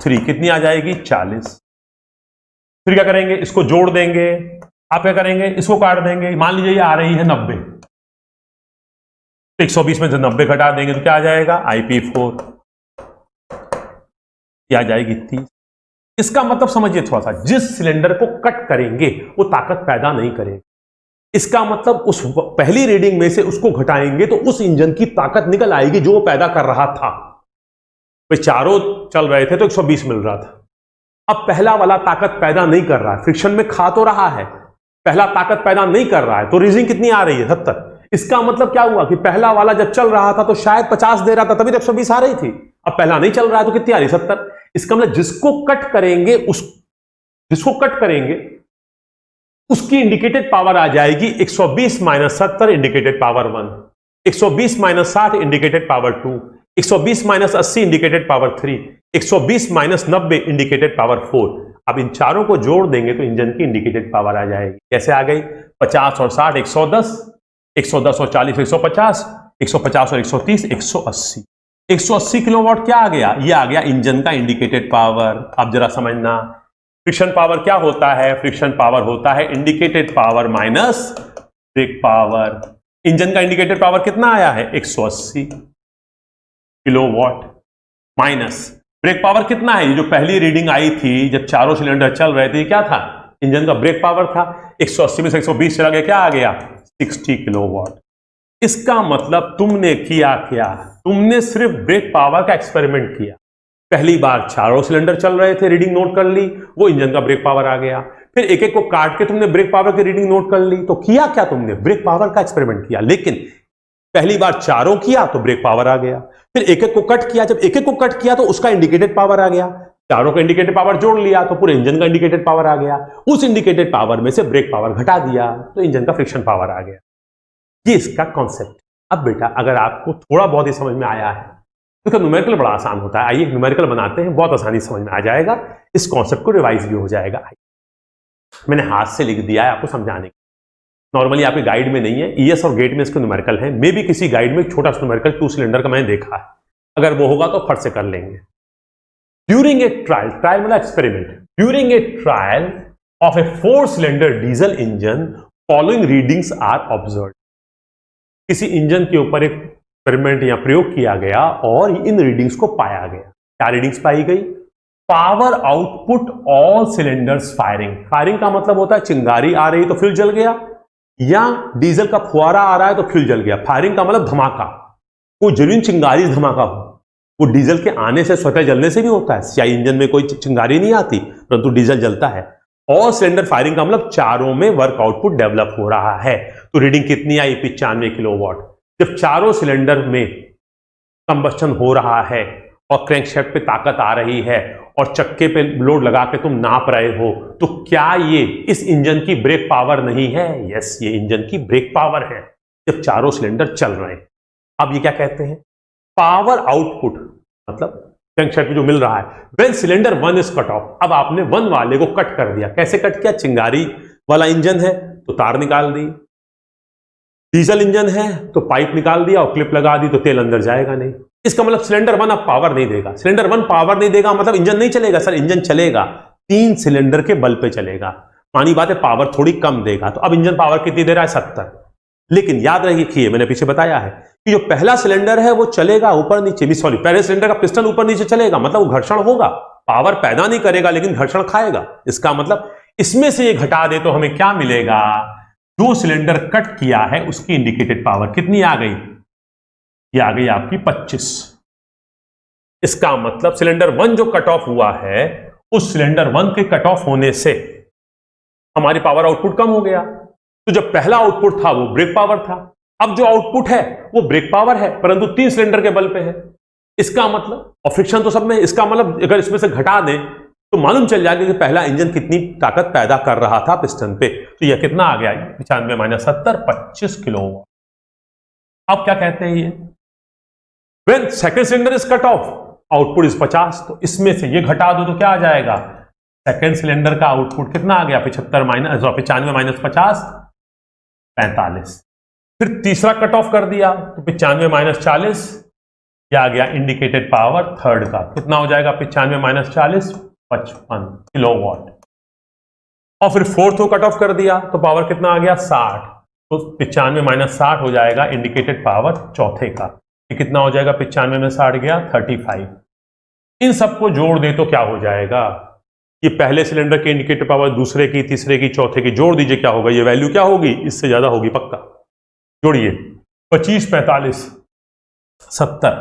3 कितनी आ जाएगी? 40। फिर क्या करेंगे? इसको जोड़ देंगे। आप क्या करेंगे? इसको काट देंगे। मान लीजिए ये आ रही है 90, 120 में से 90 घटा देंगे तो क्या आ जाएगा? IP4, क्या आ जाएगी? 30। इसका मतलब समझिए थोड़ा सा, जिस सिलेंडर को कट करेंगे वो ताकत पैदा नहीं करेगा। इसका मतलब उस पहली रीडिंग में से उसको घटाएंगे तो उस इंजन की ताकत निकल आएगी जो वो पैदा कर रहा था। भाई चारों चल रहे थे तो 120 मिल रहा था। अब पहला वाला ताकत पैदा नहीं कर रहा है, फ्रिक्शन में खा तो रहा है, पहला ताकत पैदा नहीं कर रहा है, तो रीडिंग कितनी आ रही है? 70। इसका मतलब क्या हुआ कि पहला वाला जब चल रहा था तो शायद 50 दे रहा था, तभी तो 120 आ रही थी। अब पहला नहीं चल रहा है तो कितनी आ रही? 70। इसका मतलब जिसको कट करेंगे उसकी इंडिकेटेड पावर आ जाएगी 120 minus 70 indicated power 1, 120 minus 60 indicated power 2, 120 minus 80 indicated power 3, 120 minus 90 indicated power 4। अब इन चारों को जोड़ देंगे तो इंजन की इंडिकेटेड पावर आ जाएगी। कैसे आ गई? 50 और 60 110, 110 और 40 150, 150 और 130 180। 180 किलोवाट क्या आ गया? ये आ गया इंजन का इंडिकेटेड पावर। अब जरा समझना, फ्रिक्शन पावर क्या होता है? फ्रिक्शन पावर होता है indicated power minus brake power. Engine का इंडिकेटेड पावर कितना आया है? 180 किलोवाट माइनस ब्रेक पावर कितना है? ये जो पहली रीडिंग आई थी जब चारों सिलेंडर चल रहे थे, क्या था? इंजन का ब्रेक पावर था। 180 में से 120 चला गया, क्या आ गया? 60 किलोवाट। इसका मतलब तुमने किया क्या? तुमने सिर्फ ब्रेक पावर का एक्सपेरिमेंट किया। पहली बार चारों सिलेंडर चल रहे थे, रीडिंग नोट कर ली, वो इंजन का ब्रेक पावर आ गया। फिर एक एक को काट के तुमने ब्रेक पावर की रीडिंग नोट कर ली। तो किया क्या तुमने? ब्रेक पावर का एक्सपेरिमेंट किया। लेकिन पहली बार चारों किया तो ब्रेक पावर आ गया। फिर एक एक को कट किया, जब एक एक को कट किया तो उसका इंडिकेटेड पावर आ गया। चारों का इंडिकेटेड पावर जोड़ लिया तो पूरे इंजन का इंडिकेटेड पावर आ गया। उस इंडिकेटेड पावर में से ब्रेक पावर घटा दिया तो इंजन का फ्रिक्शन पावर आ गया। ये इसका कॉन्सेप्ट। अब बेटा अगर आपको थोड़ा बहुत ही समझ में आया है तो न्यूमेरिकल बड़ा आसान होता है। आइए न्यूमेरिकल बनाते हैं, बहुत आसानी समझ में आ जाएगा, इस कॉन्सेप्ट को रिवाइज भी हो जाएगा। मैंने हाथ से लिख दिया है आपको समझाने के। नॉर्मली आपके गाइड में नहीं है, ईएस और गेट में इसके न्यूमेरिकल है। मे भी किसी गाइड में छोटा सा न्यूमेरिकल 2 सिलेंडर का मैंने देखा है, अगर वो होगा तो फट से कर लेंगे। ड्यूरिंग ए ट्रायल, ट्रायल मतलब experiment, during a trial of a 4 cylinder diesel engine following readings are observed. किसी इंजन के ऊपर एक एक्सपेरिमेंट या प्रयोग किया गया और इन रीडिंग्स को पाया गया। क्या रीडिंग्स पाई गई? Power output all cylinders firing. Firing का मतलब होता है चिंगारी आ रही तो फ्यूल जल गया, या डीजल का फुहारा आ रहा है तो फ्यूल जल गया। फायरिंग का मतलब धमाका, कोई जरूरी चिंगारी धमाका हो। वो डीजल के आने से स्वतः जलने से भी होता है। सीआई इंजन में कोई चिंगारी नहीं आती परंतु डीजल जलता है। ऑल सिलेंडर फायरिंग का मतलब चारों में वर्क आउटपुट डेवलप हो रहा है। तो रीडिंग कितनी आई? 95 किलोवाट। जब चारों सिलेंडर में कंबस्टन हो रहा है और क्रैंकशाफ्ट पे ताकत आ रही है और चक्के पे लोड लगा के तुम नाप रहे हो, तो क्या ये इस इंजन की ब्रेक पावर नहीं है? यस, ये इंजन की ब्रेक पावर है जब चारों सिलेंडर चल रहे हैं। अब ये क्या कहते हैं? पावर आउटपुट मतलब क्रैंकशाफ्ट में जो मिल रहा है। When cylinder 1 is cut off. अब आपने 1 वाले को कट कर दिया। कैसे कट किया? चिंगारी वाला इंजन है तो तार निकाल दी, डीजल इंजन है तो पाइप निकाल दिया और क्लिप लगा दी तो तेल अंदर जाएगा नहीं। इसका मतलब सिलेंडर 1 अब पावर नहीं देगा। सिलेंडर 1 पावर नहीं देगा मतलब इंजन नहीं चलेगा सर, इंजन चलेगा, 3 सिलेंडर के बल पे चलेगा। मानी बात है पावर थोड़ी कम देगा। तो अब इंजन पावर कितनी दे रहा है? 70। लेकिन याद रखिए मैंने पीछे बताया है कि जो पहला सिलेंडर है वो चलेगा ऊपर नीचे, सॉरी पहले सिलेंडर का पिस्टन ऊपर नीचे चलेगा, मतलब वो घर्षण होगा, पावर पैदा नहीं करेगा लेकिन घर्षण खाएगा। इसका मतलब इसमें से ये घटा दे तो हमें क्या मिलेगा? जो सिलेंडर कट किया है उसकी इंडिकेटेड पावर कितनी आ गई? ये आ गई आपकी 25। इसका मतलब सिलेंडर 1 जो कट ऑफ हुआ है उस सिलेंडर 1 के कट ऑफ होने से हमारी पावर आउटपुट कम हो गया। तो जब पहला आउटपुट था वो ब्रेक पावर था, अब जो आउटपुट है वो ब्रेक पावर है परंतु 3 सिलेंडर के बल पे है। इसका मतलब, और फ्रिक्शन तो सब में, इसका मतलब अगर इसमें से घटा दें तो मालूम चल जाएगा कि पहला इंजन कितनी ताकत पैदा कर रहा था पिस्टन पे। तो यह कितना आ गया? 95 माइनस 70, 25 किलोवाट। अब क्या कहते हैं ये? When second cylinder is cut off output is 50। तो इसमें से ये घटा दो तो क्या आ जाएगा? सेकंड सिलेंडर का आउटपुट कितना आ गया? 95 माइनस 50, 45। फिर तीसरा कट ऑफ कर दिया तो 95 माइनस 40, यह आ गया इंडिकेटेड पावर थर्ड का। कितना हो जाएगा? 95 माइनस 40, 55 किलोवाट। और फिर फोर्थ को कट ऑफ कर दिया तो पावर कितना आ गया? 60। तो 95 माइनस 60 हो जाएगा इंडिकेटेड पावर चौथे का। ये कितना हो जाएगा? 95 में 60 गया 35। इन सबको जोड़ दे तो क्या हो जाएगा? ये पहले सिलेंडर के इंडिकेटेड पावर, दूसरे की, तीसरे की, चौथे की, जोड़ दीजिए क्या होगा? ये वैल्यू क्या होगी? इससे ज्यादा होगी पक्का। जोड़िए 25, 45, 70,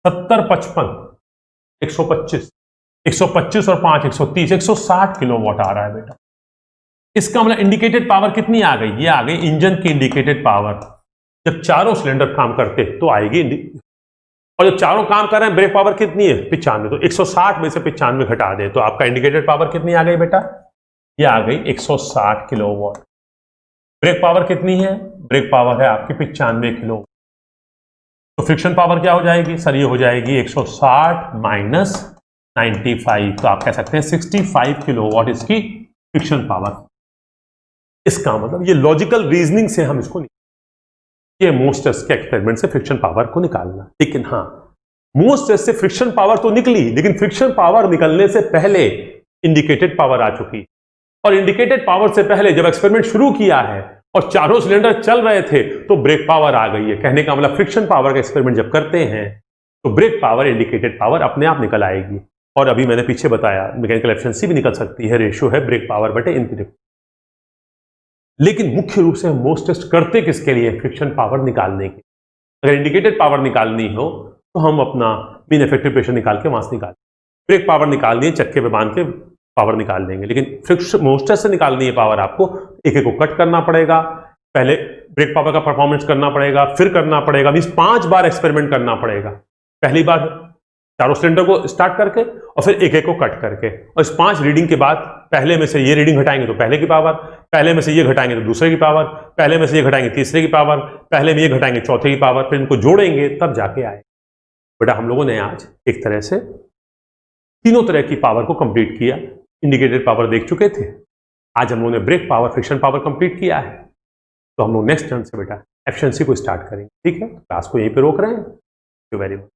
70, 55, 125, 125 और 5, 130, 160 किलोवाट आ रहा है बेटा। इसका मतलब इंडिकेटेड पावर कितनी आ गई? ये आ गई इंजन की इंडिकेटेड पावर। जब चारों सिलेंडर काम करते तो आएगी, और जब चारों काम कर रहे हैं ब्रेक पावर कितनी है? 95। तो 160 में से 95 घटा दे तो आपका इंडिकेटेड पावर कितनी आ गई बेटा? ये आ गई 160 किलोवाट। ब्रेक पावर कितनी है? ब्रेक पावर है आपकी 95 किलो। तो फ्रिक्शन पावर क्या हो जाएगी सर? ये हो जाएगी 160 माइनस 95। तो आप कह सकते हैं 65 किलोवाट इसकी फ्रिक्शन पावर। इसका मतलब ये लॉजिकल रीजनिंग से हम इसको, ये मोस्टेस के एक्सपेरिमेंट से फ्रिक्शन पावर को निकालना। लेकिन हाँ, मोस्टेस से फ्रिक्शन पावर तो निकली लेकिन फ्रिक्शन पावर निकलने से पहले इंडिकेटेड पावर आ चुकी। और इंडिकेटेड पावर से पहले जब एक्सपेरिमेंट शुरू किया है और चारों सिलेंडर चल रहे थे तो ब्रेक पावर आ गई है। कहने का मतलब फ्रिक्शन पावर का एक्सपेरिमेंट जब करते हैं तो ब्रेक पावर, इंडिकेटेड पावर अपने आप निकल आएगी। और अभी मैंने पीछे बताया मैकेनिकल एफिशिएंसी भी निकल सकती है, रेशियो है ब्रेक पावर बटे इनपुट। लेकिन मुख्य रूप से हम मोस्ट टेस्ट करते किसके लिए? फ्रिक्शन पावर निकालने के। अगर इंडिकेटेड पावर निकालनी हो तो हम अपना मीन इफेक्टिव प्रेशर निकाल के वहां से निकाल, ब्रेक पावर निकालनी है चक्के पे बांध के पावर निकाल देंगे। लेकिन फ्रिक्शन मोस्ट टेस्ट से निकालनी है पावर, आपको एक एक को कट करना पड़ेगा, पहले ब्रेक पावर का परफॉर्मेंस करना पड़ेगा, फिर करना पड़ेगा, मींस 5 बार एक्सपेरिमेंट करना पड़ेगा। पहली बार चारों सिलेंडर को स्टार्ट करके और फिर एक एक को कट करके, और इस 5 रीडिंग के बाद पहले में से ये रीडिंग घटाएंगे तो पहले की पावर, पहले में से ये घटाएंगे तो दूसरे की पावर, पहले में से ये घटाएंगे तीसरे की पावर, पहले में ये घटाएंगे चौथे की पावर, फिर इनको जोड़ेंगे तब जाके आए। बेटा हम लोगों ने आज एक तरह से तीनों तरह की पावर को कंप्लीट किया। इंडिकेटेड पावर देख चुके थे, आज हम लोगों ने brake power, friction power complete किया है। तो हम लोग नेक्स्ट टर्न से बेटा एफिशिएंसी को स्टार्ट करेंगे। ठीक है, क्लास को यहीं पे रोक रहे हैं। Very much.